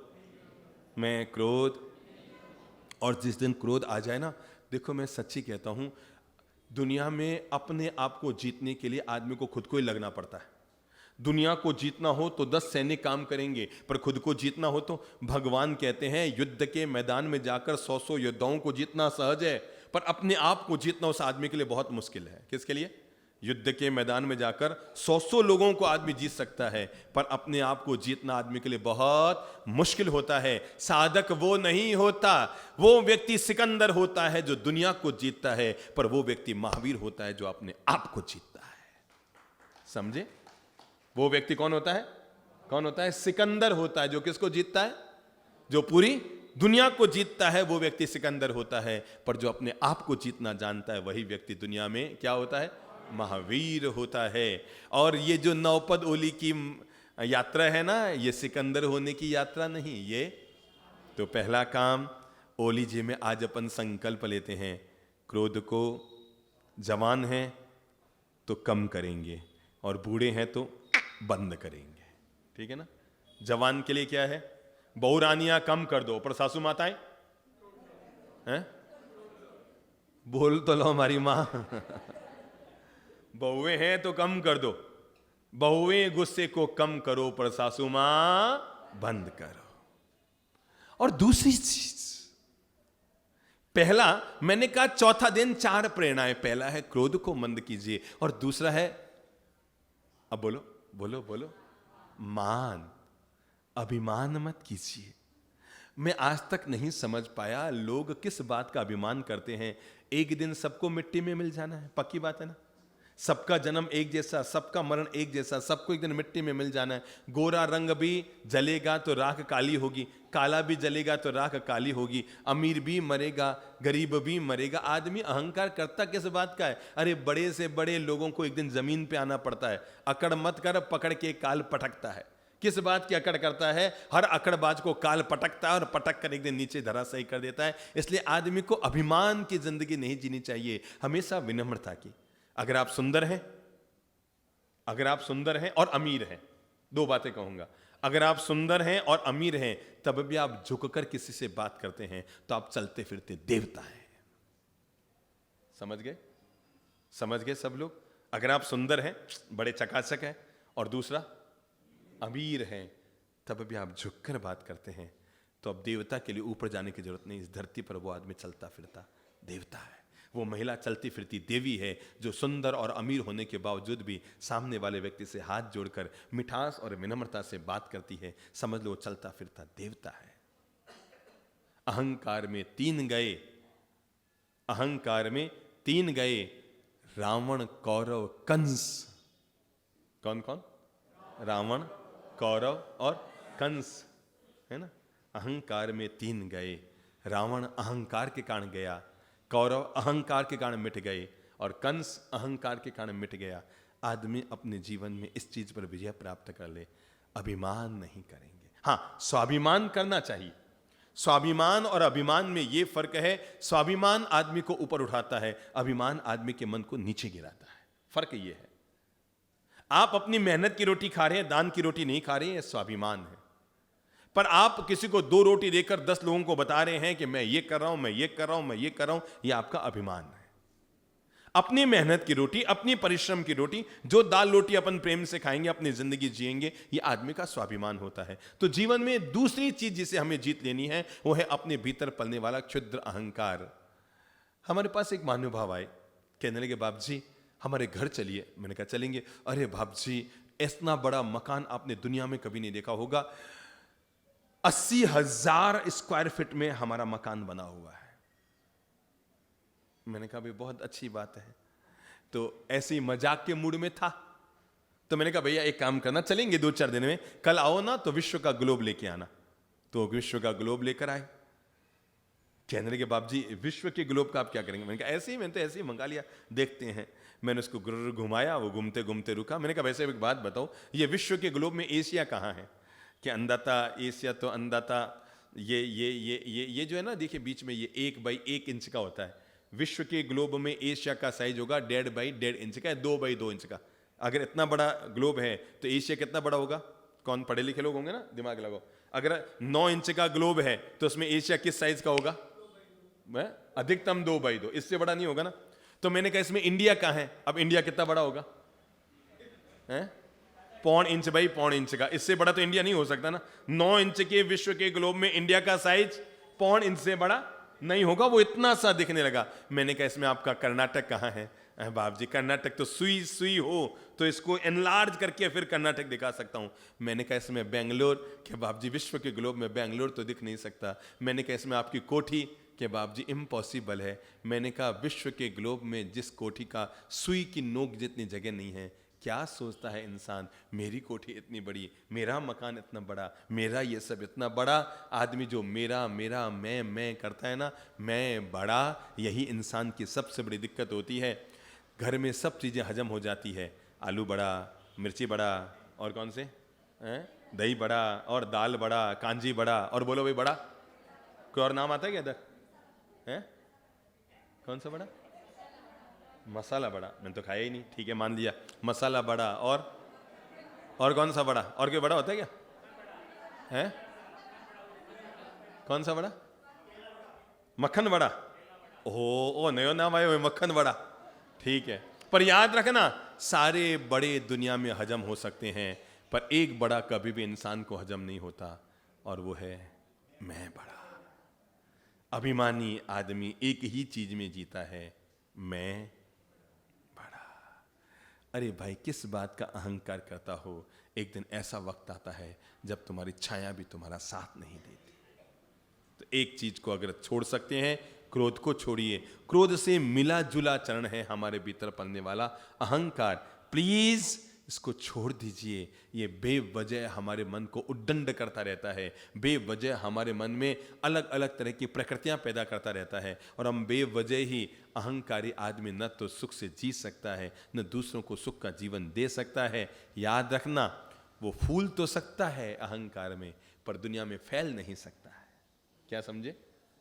और जिस दिन क्रोध आ जाए ना, देखो मैं सच्ची कहता हूं, दुनिया में अपने आप को जीतने के लिए आदमी को खुद को ही लगना पड़ता है। दुनिया को जीतना हो तो 10 सैनिक काम करेंगे, पर खुद को जीतना हो तो भगवान कहते हैं युद्ध के मैदान में जाकर 100 योद्धाओं को जीतना सहज है, पर अपने आप को जीतना उस आदमी के लिए बहुत मुश्किल है। किसके लिए? युद्ध के मैदान में जाकर 100 लोगों को आदमी जीत सकता है, पर अपने आप को जीतना आदमी के लिए बहुत मुश्किल होता है। साधक वो नहीं होता, वो व्यक्ति सिकंदर होता है जो दुनिया को जीतता है, पर वो व्यक्ति महावीर होता है जो अपने आप को जीतता है। समझे? वो व्यक्ति कौन होता है? सिकंदर होता है। जो किसको जीतता है? जो पूरी दुनिया को जीतता है, वो व्यक्ति सिकंदर होता है। पर जो अपने आप को जीतना जानता है, वही व्यक्ति दुनिया में क्या होता है? महावीर होता है। और ये जो नौपद ओली की यात्रा है ना, ये सिकंदर होने की यात्रा नहीं। ये तो पहला काम ओली जी में आज अपन संकल्प लेते हैं, क्रोध को जवान है तो कम करेंगे और बूढ़े हैं तो बंद करेंगे। ठीक है ना? जवान के लिए क्या है? बहुरानियां कम कर दो, पर सासू माताएं हैं? बोल तो लो हमारी मां। बहुएं हैं तो कम कर दो, बहुएं गुस्से को कम करो, पर सासू मां बंद करो। और दूसरी चीज, पहला मैंने कहा चौथा दिन 4 प्रेरणाएं। पहला है क्रोध को मंद कीजिए, और दूसरा है, अब बोलो बोलो बोलो, मान, अभिमान मत कीजिए। मैं आज तक नहीं समझ पाया लोग किस बात का अभिमान करते हैं। एक दिन सबको मिट्टी में मिल जाना है, पक्की बात है ना? सबका जन्म एक जैसा, सबका मरण एक जैसा, सबको एक दिन मिट्टी में मिल जाना है। गोरा रंग भी जलेगा तो राख काली होगी, काला भी जलेगा तो राख काली होगी। अमीर भी मरेगा, गरीब भी मरेगा। आदमी अहंकार करता किस बात का है? अरे बड़े से बड़े लोगों को एक दिन जमीन पे आना पड़ता है। अकड़ मत कर, पकड़ के काल पटकता है। किस बात की अकड़ करता है? हर अकड़बाज को काल पटकता है और पटक कर एक दिन नीचे धराशायी कर देता है। इसलिए आदमी को अभिमान की जिंदगी नहीं जीनी चाहिए, हमेशा विनम्रता की। अगर आप सुंदर हैं अगर आप सुंदर हैं और अमीर हैं, दो बातें कहूंगा, अगर आप सुंदर हैं और अमीर हैं तब भी आप झुककर किसी से बात करते हैं तो आप चलते फिरते देवता हैं। समझ गए? समझ गए सब लोग? अगर आप सुंदर हैं, बड़े चकाचक हैं, और दूसरा अमीर हैं, तब भी आप झुककर बात करते हैं तो अब देवता के लिए ऊपर जाने की जरूरत नहीं। इस धरती पर वो आदमी चलता फिरता देवता है, वो महिला चलती फिरती देवी है जो सुंदर और अमीर होने के बावजूद भी सामने वाले व्यक्ति से हाथ जोड़कर मिठास और विनम्रता से बात करती है। समझ लो, वो चलता फिरता देवता है। अहंकार में तीन गए, अहंकार में तीन गए, रावण, कौरव, कंस। कौन कौन? रावण, कौरव और कंस, है ना? अहंकार में तीन गए। रावण अहंकार के कारण गया, कौरव अहंकार के कारण मिट गए, और कंस अहंकार के कारण मिट गया। आदमी अपने जीवन में इस चीज पर विजय प्राप्त कर ले, अभिमान नहीं करेंगे। हां, स्वाभिमान करना चाहिए। स्वाभिमान और अभिमान में यह फर्क है, स्वाभिमान आदमी को ऊपर उठाता है, अभिमान आदमी के मन को नीचे गिराता है। फर्क यह है। आप अपनी मेहनत की रोटी खा रहे हैं, दान की रोटी नहीं खा रहे हैं, स्वाभिमान है। पर आप किसी को 2 रोटी देकर 10 लोगों को बता रहे हैं कि मैं ये कर रहा हूं, मैं ये कर रहा हूं, मैं ये कर रहा हूं, यह आपका अभिमान है। अपनी मेहनत की रोटी, अपनी परिश्रम की रोटी, जो दाल रोटी अपन प्रेम से खाएंगे, अपनी जिंदगी जिएंगे, ये आदमी का स्वाभिमान होता है। तो जीवन में दूसरी चीज जिसे हमें जीत लेनी है वो है अपने भीतर पलने वाला क्षुद्र अहंकार। हमारे पास एक महानुभाव आए, कहने लगे बाप जी हमारे घर चलिए। मैंने कहा चलेंगे। अरे बाप जी इतना बड़ा मकान आपने दुनिया में कभी नहीं देखा होगा, 80,000 स्क्वायर फीट में हमारा मकान बना हुआ है। मैंने कहा भाई बहुत अच्छी बात है। तो ऐसे ही मजाक के मूड में था, तो मैंने कहा भैया एक काम करना, चलेंगे 2-4 दिन में, कल आओ ना तो विश्व का ग्लोब लेके आना। तो विश्व का ग्लोब लेकर आए। कहने लगे बाप जी विश्व के ग्लोब का आप क्या करेंगे? मैंने कहा ऐसे ही, मैंने तो ऐसे ही मंगा लिया, देखते हैं। मैंने उसको गुर्र घुमाया, वो घूमते घूमते रुका। मैंने कहा वैसे एक बात बताओ, ये विश्व के ग्लोब में एशिया कहाँ है? कि अंदाता एशिया तो अंदाता ये जो है ना, देखिए बीच में ये 1 बाई 1 इंच का होता है। विश्व के ग्लोब में एशिया का साइज होगा 1.5 बाई 1.5 इंच का, 2 बाई 2 इंच का। अगर इतना बड़ा ग्लोब है तो एशिया कितना बड़ा होगा? कौन पढ़े लिखे लोग होंगे ना, दिमाग लगाओ। अगर 9 इंच का ग्लोब है तो उसमें एशिया किस साइज का होगा? अधिकतम 2 बाई 2, इससे बड़ा नहीं होगा ना। तो मैंने कहा इसमें इंडिया कहाँ है? अब इंडिया कितना बड़ा होगा? 0.25 इंच बाई 0.25 इंच का, इससे बड़ा तो इंडिया नहीं हो सकता ना। 9 इंच के विश्व के ग्लोब में इंडिया का साइज 0.25 इंच से बड़ा नहीं होगा, वो इतना सा दिखने लगा। मैंने कहा इसमें आपका कर्नाटक कहाँ है? बाप जी कर्नाटक तो सुई सुई हो तो इसको एनलार्ज करके फिर कर्नाटक दिखा सकता हूं। मैंने कहा इसमें बेंगलोर के बाप जी विश्व के ग्लोब में बेंगलोर तो दिख नहीं सकता। मैंने कहा इसमें आपकी कोठी के बाप जी इम्पॉसिबल है। मैंने कहा विश्व के ग्लोब में जिस कोठी का सुई की नोक जितनी जगह नहीं है, क्या सोचता है इंसान, मेरी कोठी इतनी बड़ी, मेरा मकान इतना बड़ा, मेरा ये सब इतना बड़ा। आदमी जो मेरा मेरा मैं करता है ना, मैं बड़ा, यही इंसान की सबसे बड़ी दिक्कत होती है। घर में सब चीज़ें हजम हो जाती है, आलू बड़ा, मिर्ची बड़ा, और कौन से दही बड़ा, और दाल बड़ा, कांजी बड़ा, और बोलो भाई बड़ा कोई और नाम आता है क्या इधर? कौन सा बड़ा? मसाला बड़ा। मैंने तो खाया ही नहीं, ठीक है मान लिया मसाला बड़ा। और कौन सा बड़ा? और कोई बड़ा होता है क्या? कौन सा बड़ा? मक्खन बड़ा। ओ नयो नाम आयो मक्खन बड़ा, ठीक है। पर याद रखना सारे बड़े दुनिया में हजम हो सकते हैं, पर एक बड़ा कभी भी इंसान को हजम नहीं होता, और वो है मैं बड़ा। अभिमानी आदमी एक ही चीज में जीता है, मैं बड़ा। अरे भाई किस बात का अहंकार करता हो? एक दिन ऐसा वक्त आता है जब तुम्हारी छाया भी तुम्हारा साथ नहीं देती। तो एक चीज को अगर छोड़ सकते हैं, क्रोध को छोड़िए। क्रोध से मिला जुला चरण है हमारे भीतर पलने वाला अहंकार। प्लीज इसको छोड़ दीजिए। ये बेवजह हमारे मन को उद्दंड करता रहता है, बेवजह हमारे मन में अलग अलग तरह की प्रकृतियां पैदा करता रहता है, और हम बेवजह ही अहंकारी आदमी न तो सुख से जी सकता है, न दूसरों को सुख का जीवन दे सकता है। याद रखना, वो फूल तो सकता है अहंकार में, पर दुनिया में फैल नहीं सकता है। क्या समझे?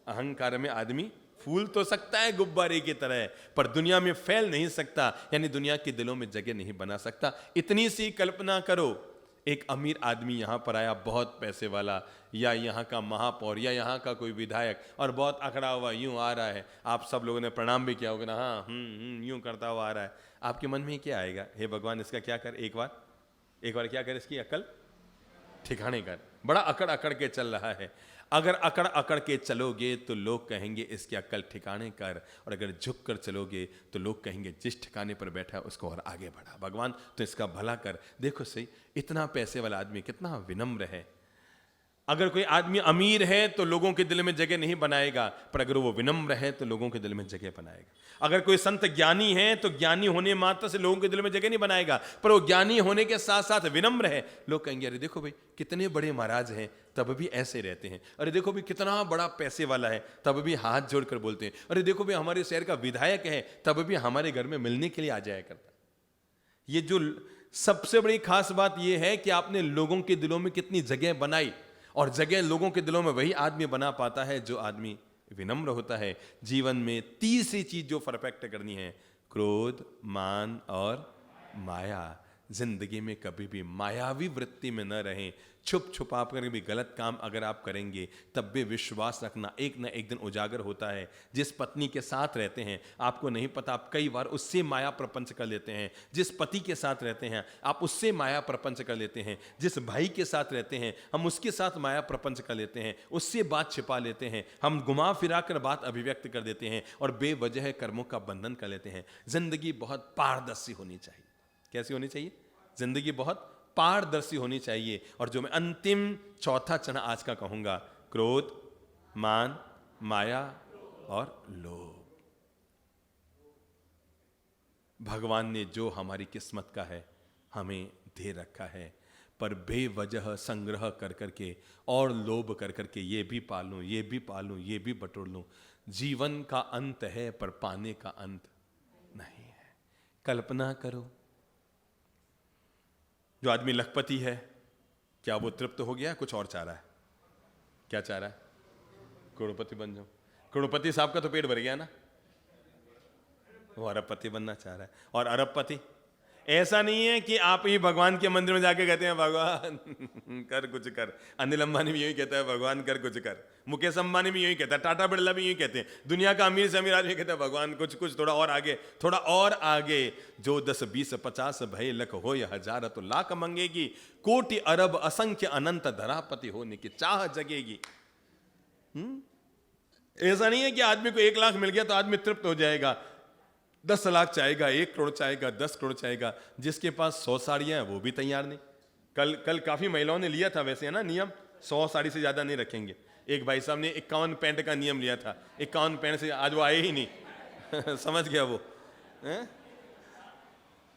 अहंकार में आदमी फूल तो सकता है गुब्बारे की तरह, पर दुनिया में फैल नहीं सकता, यानी दुनिया के दिलों में जगह नहीं बना सकता। इतनी सी कल्पना करो, एक अमीर आदमी यहां पर आया, बहुत पैसे वाला, या यहाँ का महापौर या यहाँ का कोई विधायक, और बहुत अखड़ा हुआ यूं आ रहा है, आप सब लोगों ने प्रणाम भी किया होगा ना, हाँ यूं करता हुआ आ रहा है, आपके मन में क्या आएगा? हे भगवान, इसका क्या कर, एक बार क्या कर, इसकी अकल ठिकाने कर, बड़ा अकड़ अकड़ के चल रहा है। अगर अकड़ अकड़ के चलोगे तो लोग कहेंगे इसकी अकल ठिकाने कर, और अगर झुक कर चलोगे तो लोग कहेंगे जिस ठिकाने पर बैठा है उसको और आगे बढ़ा। भगवान तो इसका भला कर। देखो सही, इतना पैसे वाला आदमी कितना विनम्र है। अगर कोई आदमी अमीर है तो लोगों के दिल में जगह नहीं बनाएगा, पर अगर वो विनम्र है तो लोगों के दिल में जगह बनाएगा। अगर कोई संत ज्ञानी है तो ज्ञानी होने मात्र से लोगों के दिल में जगह नहीं बनाएगा, पर वो ज्ञानी होने के साथ साथ विनम्र है। लोग कहेंगे अरे देखो भाई कितने बड़े महाराज हैं, तब भी ऐसे रहते हैं। अरे देखो भाई कितना बड़ा पैसे वाला है, तब भी हाथ जोड़कर बोलते हैं। अरे देखो भाई हमारे शहर का विधायक है, तब भी हमारे घर में मिलने के लिए आ जाया करता। ये जो सबसे बड़ी खास बात यह है कि आपने लोगों के दिलों में कितनी जगह बनाई, और जगह लोगों के दिलों में वही आदमी बना पाता है जो आदमी विनम्र होता है। जीवन में तीसरी चीज जो परफेक्ट करनी है, क्रोध, मान और माया। जिंदगी में कभी भी मायावी वृत्ति में न रहें। छुप छुपा कर भी गलत काम अगर आप करेंगे तब भी विश्वास रखना एक न एक दिन उजागर होता है। जिस पत्नी के साथ रहते हैं आपको नहीं पता, आप कई बार उससे माया प्रपंच कर लेते हैं। जिस पति के साथ रहते हैं आप उससे माया प्रपंच कर लेते हैं। जिस भाई के साथ रहते हैं हम उसके साथ माया प्रपंच कर लेते हैं, उससे बात छिपा लेते हैं, हम घुमा फिरा कर बात अभिव्यक्त कर देते हैं और बेवजह कर्मों का बंधन कर लेते हैं। जिंदगी बहुत पारदर्शी होनी चाहिए। कैसी होनी चाहिए? जिंदगी बहुत पारदर्शी होनी चाहिए। और जो मैं अंतिम चौथा चरण आज का कहूंगा, क्रोध, मान, माया और लोभ। भगवान ने जो हमारी किस्मत का है हमें दे रखा है, पर बेवजह संग्रह कर करके और लोभ कर करके ये भी पालूं, ये भी पालूं, ये भी बटोर लूं। जीवन का अंत है पर पाने का अंत नहीं है। कल्पना करो, जो आदमी लखपति है क्या वो तृप्त हो गया? कुछ और चाह रहा है। क्या चाह रहा है? करोड़पति बन जाऊं। करोड़पति साहब का तो पेट भर गया ना, वो अरबपति बनना चाह रहा है। और अरबपति ऐसा नहीं है कि आप ही भगवान के मंदिर में जाके कहते हैं भगवान कर कुछ कर। अनिल अंबानी भी यही कहता है भगवान कर कुछ कर। मुकेश अंबानी भी यही कहता है, टाटा बिरला भी यही कहते हैं। दुनिया का अमीर से अमीर आदमी कहता है भगवान कुछ कुछ थोड़ा और आगे, थोड़ा और आगे। जो 10 20 50 भय लख हो या हजार तो लाख मंगेगी, कोटि अरब असंख्य अनंत धरापति होने की चाह जगेगी। ऐसा नहीं है कि आदमी को 1 लाख मिल गया तो आदमी तृप्त हो जाएगा। 10 लाख चाहेगा, 1 करोड़ चाहेगा, 10 करोड़ चाहेगा। जिसके पास 100 साड़ियां हैं वो भी तैयार नहीं। कल काफी महिलाओं ने लिया था वैसे, है ना, नियम 100 साड़ी से ज्यादा नहीं रखेंगे। एक भाई साहब ने 51 पैंट का नियम लिया था, 51 पैंट से आज वो आए ही नहीं समझ गया वो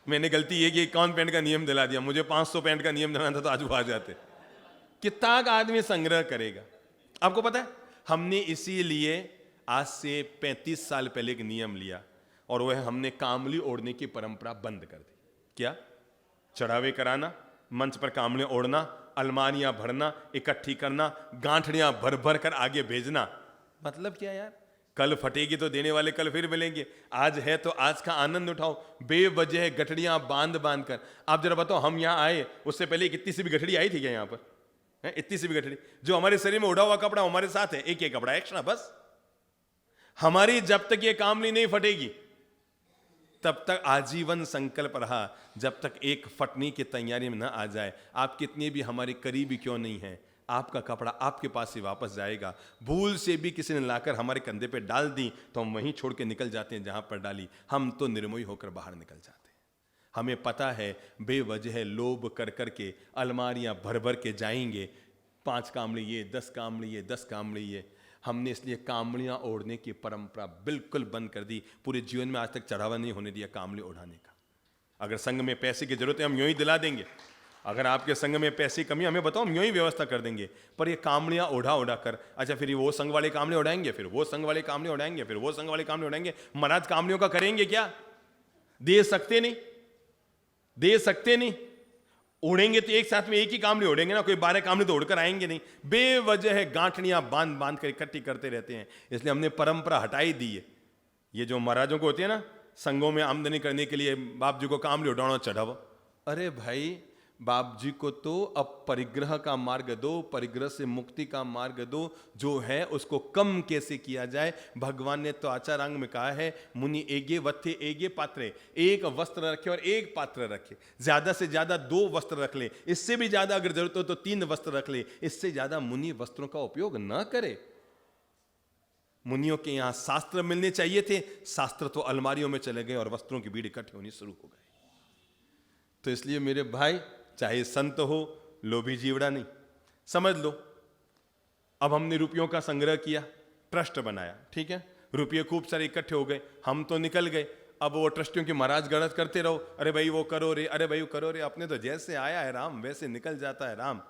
मैंने गलती ये कि 51 पैंट का नियम दिला दिया। मुझे 500 पैंट का नियम देना था तो आज वो आ जाते। कितना आदमी संग्रह करेगा? आपको पता है हमने इसीलिए आज से 35 साल पहले एक नियम लिया, और वह हमने कामली ओढ़ने की परंपरा बंद कर दी। क्या? चढ़ावे कराना, मंच पर कामले ओढ़ना, अलमारियां भरना, इकट्ठी करना, गांठड़ियां भर भर कर आगे भेजना। मतलब क्या यार? कल फटेगी तो देने वाले कल फिर मिलेंगे। आज है तो आज का आनंद उठाओ, बेवजह गठड़ियां बांध बांध कर। आप जरा बताओ, हम यहां आए उससे पहले कितनी सी भी गठड़ी आई थी क्या यहां पर? है इतनी सी भी गठड़ी? जो हमारे शरीर में उड़ा हुआ कपड़ा हमारे साथ है, एक कपड़ा एक्स्ट्रा बस। हमारी जब तक ये कामली नहीं फटेगी तब तक आजीवन संकल्प रहा, जब तक एक फटने की तैयारी में न आ जाए। आप कितने भी हमारे करीबी क्यों नहीं हैं, आपका कपड़ा आपके पास ही वापस जाएगा। भूल से भी किसी ने लाकर हमारे कंधे पे डाल दी तो हम वहीं छोड़ के निकल जाते हैं जहां पर डाली। हम तो निर्मोही होकर बाहर निकल जाते हैं। हमें पता है बेवजह लोभ कर करके अलमारियां भर भर के जाएंगे। 5 कामली ये, 10 कामली ये, 10 कामली ये। हमने इसलिए कामलियां ओढ़ने की परंपरा बिल्कुल बंद कर दी। पूरे जीवन में आज तक चढ़ावा नहीं होने दिया कामली ओढ़ाने का। अगर संघ में पैसे की जरूरत है हम यूं ही दिला देंगे। अगर आपके संघ में पैसे कमी हमें बताओ, हम यूं ही व्यवस्था कर देंगे। पर ये कामलियां ओढ़ा ओढ़ा कर, अच्छा फिर वो संघ वाले कामले उड़ाएंगे, फिर वो संघ वाले कामले उड़ाएंगे, फिर वो संघ वाले कामले उड़ाएंगे। महाराज कामलियों का करेंगे क्या? दे सकते नहीं, दे सकते नहीं। ओढ़ेंगे तो एक साथ में एक ही कामड़ी ओढ़ेंगे ना, कोई 12 कामड़ी तो ओढ़कर आएंगे नहीं, बेवजह गांठनियां बांध बांध कर इकट्ठी करते रहते हैं। इसलिए हमने परंपरा हटाई दी है। ये जो महाराजों को होती है ना, संघों में आमदनी करने के लिए बाप जी को कामड़ी उठाना चढ़ाओ, अरे भाई बाप जी को तो अब परिग्रह का मार्ग दो, परिग्रह से मुक्ति का मार्ग दो, जो है उसको कम कैसे किया जाए। भगवान ने तो आचारांग में कहा है, मुनि एगे वत्थे एगे पात्रे, एक वस्त्र रखे और एक पात्र रखे, ज्यादा से ज्यादा 2 वस्त्र रख ले, इससे भी ज्यादा अगर जरूरत हो तो 3 वस्त्र रख ले, इससे ज्यादा मुनि वस्त्रों का उपयोग न करे। मुनियों के यहां शास्त्र मिलने चाहिए थे, शास्त्र तो अलमारियों में चले गए और वस्त्रों की भीड़ इकट्ठी होनी शुरू हो गई। तो इसलिए मेरे भाई, चाहे संत हो, लोभी जीवड़ा नहीं, समझ लो। अब हमने रुपयों का संग्रह किया, ट्रस्ट बनाया, ठीक है, रुपये खूब सारे इकट्ठे हो गए, हम तो निकल गए। अब वो ट्रस्टियों की महाराज गढ़त करते रहो, अरे भाई वो करो रे, अरे भाई वो करो रे। अपने तो जैसे आया है राम वैसे निकल जाता है राम,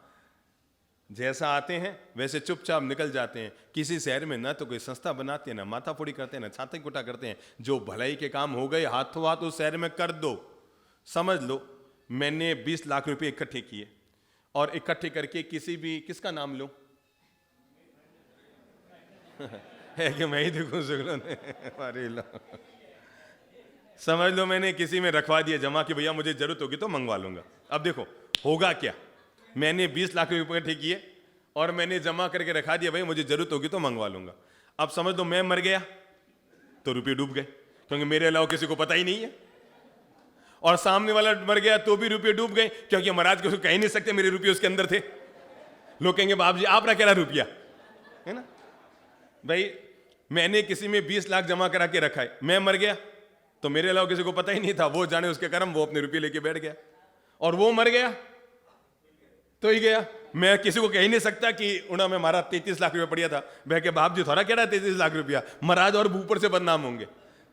जैसा आते हैं वैसे चुपचाप निकल जाते हैं। किसी शहर में ना तो कोई संस्था बनाते हैं, ना माथाफोड़ी करते हैं, ना छाते कुटा करते हैं। जो भलाई के काम हो गए हाथों हाथ उस शहर में कर दो। समझ लो मैंने 20 लाख रुपए इकट्ठे किए, और इकट्ठे करके किसी भी, किसका नाम लो है कि मैं ही देखूं ने समझ लो मैंने किसी में रखवा दिया जमा कि भैया मुझे जरूरत होगी तो मंगवा लूंगा। अब देखो होगा क्या, मैंने 20 लाख रुपए इकट्ठे किए और मैंने जमा करके रखा दिया, भाई मुझे जरूरत होगी तो मंगवा लूंगा। अब समझ लो मैं मर गया तो रुपये डूब गए, क्योंकि मेरे अलावा किसी को पता ही नहीं है। और सामने वाला मर गया तो भी रुपये डूब गए, क्योंकि महाराज को कह ही नहीं सकते मेरे रुपये उसके अंदर थे। लोग कहेंगे बाप जी आप रखेला रुपया, है ना। भाई मैंने किसी में 20 लाख जमा करा के रखा है, मैं मर गया तो मेरे अलावा किसी को पता ही नहीं था, वो जाने उसके कर्म, वो अपने रुपये लेके बैठ गया। और वो मर गया तो ही गया, मैं किसी को कह ही नहीं सकता कि उड़ा में हमारा 33 लाख रुपया पड़िया था, बह के बाप जी थोड़ा कह रहा है 33 लाख रुपया, महाराज और ऊपर से बदनाम होंगे।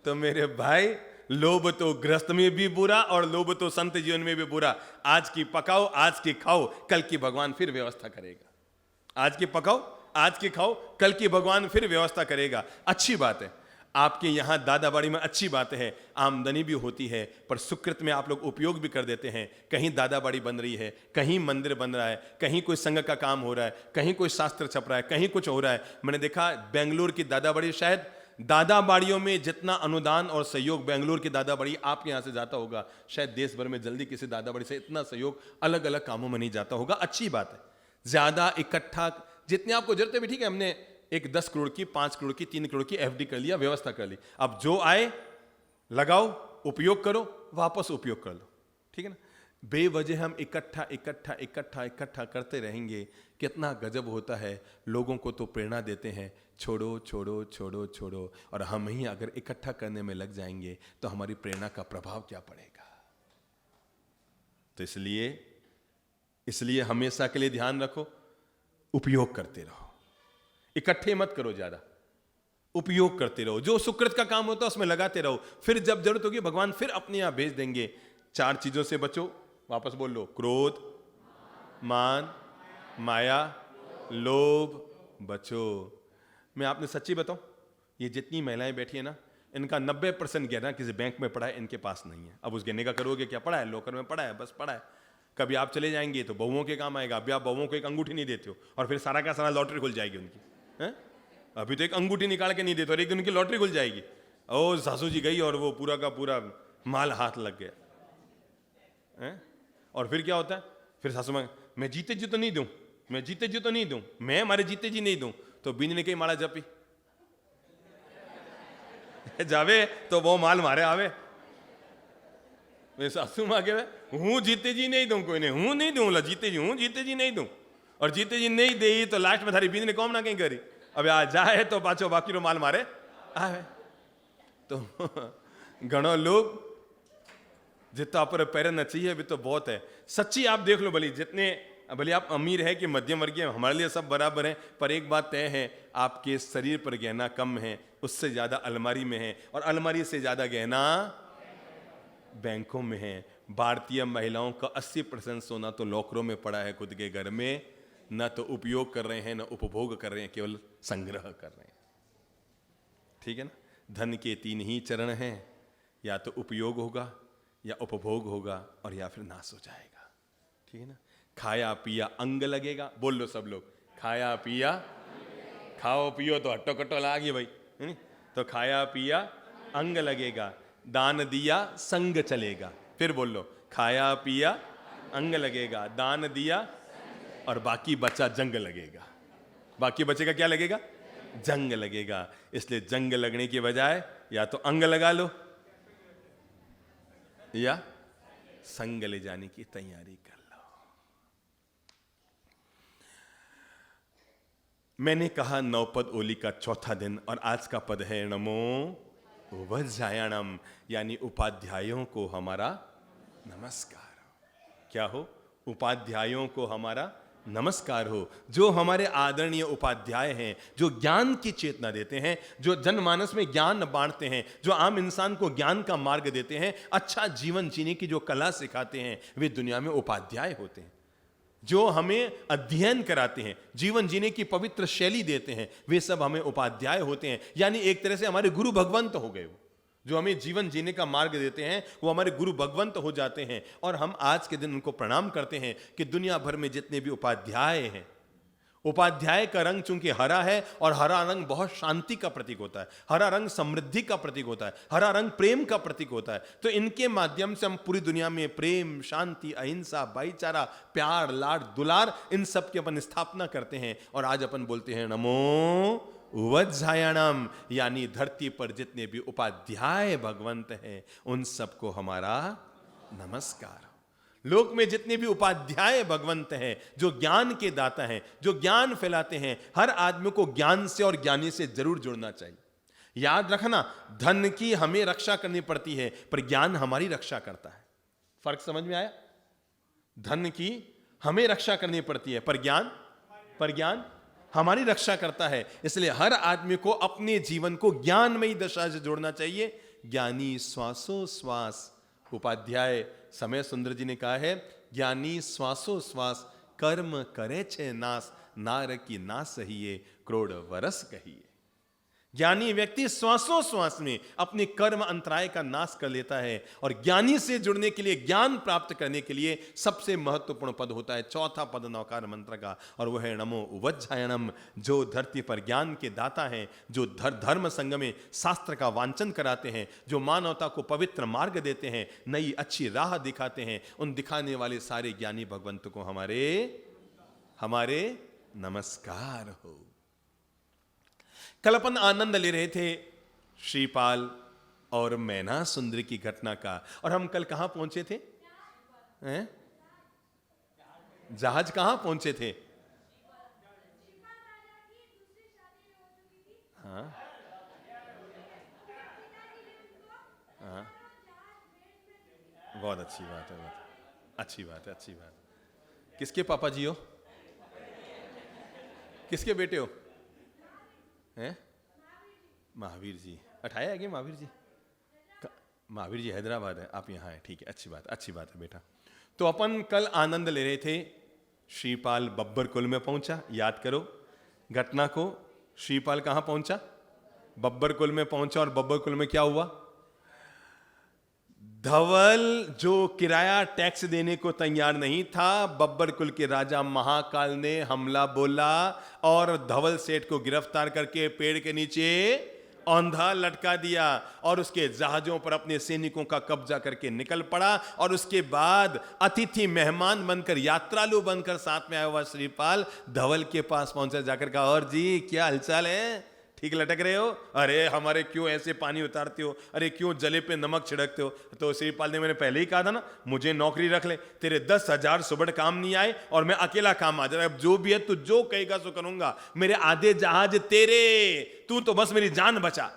तो मेरे भाई लोभ तो गृहस्थ में भी बुरा और लोभ तो संत जीवन में भी बुरा। आज की पकाओ आज की खाओ, कल की भगवान फिर व्यवस्था करेगा। आज की पकाओ आज की खाओ, कल की भगवान फिर व्यवस्था करेगा। अच्छी बात है आपके यहाँ दादाबाड़ी में, अच्छी बात है, आमदनी भी होती है, पर सुकृत में आप लोग उपयोग भी कर देते हैं। कहीं दादाबाड़ी बन रही है, कहीं मंदिर बन रहा है, कहीं कोई संघ का काम हो रहा है, कहीं कोई शास्त्र छप रहा है, कहीं कुछ हो रहा है। मैंने देखा बेंगलुरु की दादाबाड़ी, शायद दादाबाड़ियों में जितना अनुदान और सहयोग बेंगलुरु की दादाबाड़ी आपके यहाँ से जाता होगा, शायद देश भर में जल्दी किसी दादाबाड़ी से इतना सहयोग अलग अलग कामों में नहीं जाता होगा। अच्छी बात है, ज्यादा इकट्ठा जितनी आपको जरूरत है भी, ठीक है। हमने एक 10 करोड़ की, 5 करोड़ की, 3 करोड़ की एफडी कर लिया, व्यवस्था कर ली। अब जो आए लगाओ, उपयोग करो, वापस उपयोग कर लो, ठीक है ना। बेवजह हम इकट्ठा इकट्ठा इकट्ठा इकट्ठा करते रहेंगे, कितना गजब होता है। लोगों को तो प्रेरणा देते हैं, छोड़ो छोड़ो छोड़ो छोड़ो, और हम ही अगर इकट्ठा करने में लग जाएंगे तो हमारी प्रेरणा का प्रभाव क्या पड़ेगा। तो इसलिए हमेशा के लिए ध्यान रखो, उपयोग करते रहो, इकट्ठे मत करो ज्यादा, उपयोग करते रहो। जो सुकृत का काम होता है उसमें लगाते रहो, फिर जब जरूरत होगी भगवान फिर अपने यहां भेज देंगे। 4 चीजों से बचो, वापस बोल लो, क्रोध, मान, माया, लोभ, बचो। मैं आपने सच्ची बताऊं, ये जितनी महिलाएं बैठी है ना, इनका 90% गहना किसी बैंक में पड़ा है, इनके पास नहीं है। अब उस गहने का करोगे क्या, पड़ा है लॉकर में, पड़ा है, बस पड़ा है। कभी आप चले जाएंगे तो बहुओं के काम आएगा। अभी आप बहुओं को एक अंगूठी नहीं देते हो और फिर सारा का सारा लॉटरी खुल जाएगी उनकी, है? अभी तो एक अंगूठी निकाल के नहीं देते और एक दिन उनकी लॉटरी खुल जाएगी। ओ सासू जी गई और वो पूरा का पूरा माल हाथ लग गया, है? और फिर क्या होता है, फिर सासू मां, मैं जीते जी तो नहीं दूं, मैं जीते जी तो नहीं दूं, मैं हमारे जीते जी नहीं दूं। तो बीन ने कही माड़ा जपी जावे तो वो माल मारे आवे। मैं सासू मां के हूं जीते जी नहीं दूं, कोई नहीं, हूं नहीं दूं, जीते जी हूं, जीते जी नहीं दूं। और जीते जी नहीं दे तो लास्ट में थारी बीन ने कौन ना कहीं करी, अब आ जाए तो पाछो बाकी रो माल मारे आवे। तो घणो लोग जितना पर पैरना चाहिए अभी तो बहुत है। सच्ची आप देख लो, भले आप अमीर है कि मध्यम वर्गीय, हमारे लिए सब बराबर है, पर एक बात तय है, आपके शरीर पर गहना कम है, उससे ज्यादा अलमारी में है, और अलमारी से ज्यादा गहना बैंकों में है। भारतीय महिलाओं का 80% सोना तो लॉकरों में पड़ा है खुद के घर में, न तो उपयोग कर रहे हैं न उपभोग कर रहे हैं, केवल संग्रह कर रहे हैं। ठीक है ना। धन के 3 ही चरण हैं, या तो उपयोग होगा, या उपभोग होगा, और या फिर नाश हो जाएगा। ठीक है ना। खाया पिया अंग लगेगा, बोल लो सब लोग, खाया पिया, खाओ पियो तो हट्टो कट्टो लागी भाई, है नी? तो खाया पिया अंग लगेगा, दान दिया संग चलेगा। फिर बोल लो, खाया पिया अंग लगेगा, दान दिया, और बाकी बचा जंग लगेगा। बाकी बचेगा क्या लगेगा? जंग लगेगा। इसलिए जंग लगने की बजाय या तो अंग लगा लो या संग ले जाने की तैयारी कर लो। मैंने कहा 9 पद ओली का चौथा दिन, और आज का पद है नमो उवज्जायणम, यानी उपाध्यायों को हमारा नमस्कार। क्या हो? उपाध्यायों को हमारा नमस्कार हो। जो हमारे आदरणीय उपाध्याय हैं, जो ज्ञान की चेतना देते हैं, जो जनमानस में ज्ञान बांटते हैं, जो आम इंसान को ज्ञान का मार्ग देते हैं, अच्छा जीवन जीने की जो कला सिखाते हैं, वे दुनिया में उपाध्याय होते हैं। जो हमें अध्ययन कराते हैं, जीवन जीने की पवित्र शैली देते हैं, वे सब हमें उपाध्याय होते हैं। यानी एक तरह से हमारे गुरु भगवंत हो गए। जो हमें जीवन जीने का मार्ग देते हैं वो हमारे गुरु भगवंत हो जाते हैं। और हम आज के दिन उनको प्रणाम करते हैं कि दुनिया भर में जितने भी उपाध्याय हैं, उपाध्याय का रंग चूंकि हरा है, और हरा रंग बहुत शांति का प्रतीक होता है, हरा रंग समृद्धि का प्रतीक होता है, हरा रंग प्रेम का प्रतीक होता है। तो इनके माध्यम से हम पूरी दुनिया में प्रेम, शांति, अहिंसा, भाईचारा, प्यार, लाड, दुलार, इन सब की अपन स्थापना करते हैं। और आज अपन बोलते हैं नमो उवज्जायणम, यानी धरती पर जितने भी उपाध्याय भगवंत हैं उन सबको हमारा नमस्कार। लोक में जितने भी उपाध्याय भगवंत हैं, जो ज्ञान के दाता हैं, जो ज्ञान फैलाते हैं, हर आदमी को ज्ञान से और ज्ञानी से जरूर जुड़ना चाहिए। याद रखना, धन की हमें रक्षा करनी पड़ती है, पर ज्ञान हमारी रक्षा करता है। फर्क समझ में आया? धन की हमें रक्षा करनी पड़ती है, पर ज्ञान हमारी रक्षा करता है। इसलिए हर आदमी को अपने जीवन को ज्ञानमयी दशा से जोड़ना चाहिए। ज्ञानी श्वासोश्वास, उपाध्याय समय सुंदर जी ने कहा है, ज्ञानी श्वासोश्वास कर्म करे छे नाश, नार की ना सहिए करोड़ वरस कहिए। ज्ञानी व्यक्ति श्वासोश्वास में अपने कर्म अंतराय का नाश कर लेता है। और ज्ञानी से जुड़ने के लिए, ज्ञान प्राप्त करने के लिए सबसे महत्वपूर्ण पद होता है चौथा पद नौकार मंत्र का, और वह है नमो उवज्जायणम। जो धरती पर ज्ञान के दाता हैं, जो धर्म संग में शास्त्र का वांचन कराते हैं, जो मानवता को पवित्र मार्ग देते हैं, नई अच्छी राह दिखाते हैं, उन दिखाने वाले सारे ज्ञानी भगवंत को हमारे नमस्कार हो। कल अपन आनंद ले रहे थे श्रीपाल और मैना सुंदरी की घटना का। और हम कल कहां पहुंचे थे? जहाज कहां पहुंचे थे? हाँ हाँ, बहुत अच्छी बात है, अच्छी बात है, अच्छी बात। किसके पापा जी हो? किसके बेटे हो? हैं? महावीर जी। अठाया है कि महावीर जी? महावीर जी हैदराबाद है, आप यहाँ हैं, ठीक है, अच्छी बात है बेटा। तो अपन कल आनंद ले रहे थे, श्रीपाल बब्बर कुल में पहुंचा। याद करो घटना को। श्रीपाल कहां पहुंचा? बब्बर कुल में पहुंचा। और बब्बर कुल में क्या हुआ? धवल जो किराया टैक्स देने को तैयार नहीं था, बब्बर कुल के राजा महाकाल ने हमला बोला और धवल सेठ को गिरफ्तार करके पेड़ के नीचे औंधा लटका दिया और उसके जहाजों पर अपने सैनिकों का कब्जा करके निकल पड़ा। और उसके बाद अतिथि मेहमान बनकर, यात्रालु बनकर साथ में आया हुआ श्रीपाल धवल के पास पहुंचा, जाकर कहा, और जी क्या हालचाल है? ठीक लटक रहे हो? अरे हमारे क्यों ऐसे पानी उतारते हो? अरे क्यों जले पे नमक छिड़कते हो? तो श्रीपाल ने, मैंने पहले ही कहा था ना, मुझे नौकरी रख ले, तेरे 10,000 सुबह काम नहीं आए और मैं अकेला काम आ जा रहा। अब जो भी है तू जो कहेगा सो करूंगा, मेरे आधे जहाज तेरे, तू तो बस मेरी जान बचा।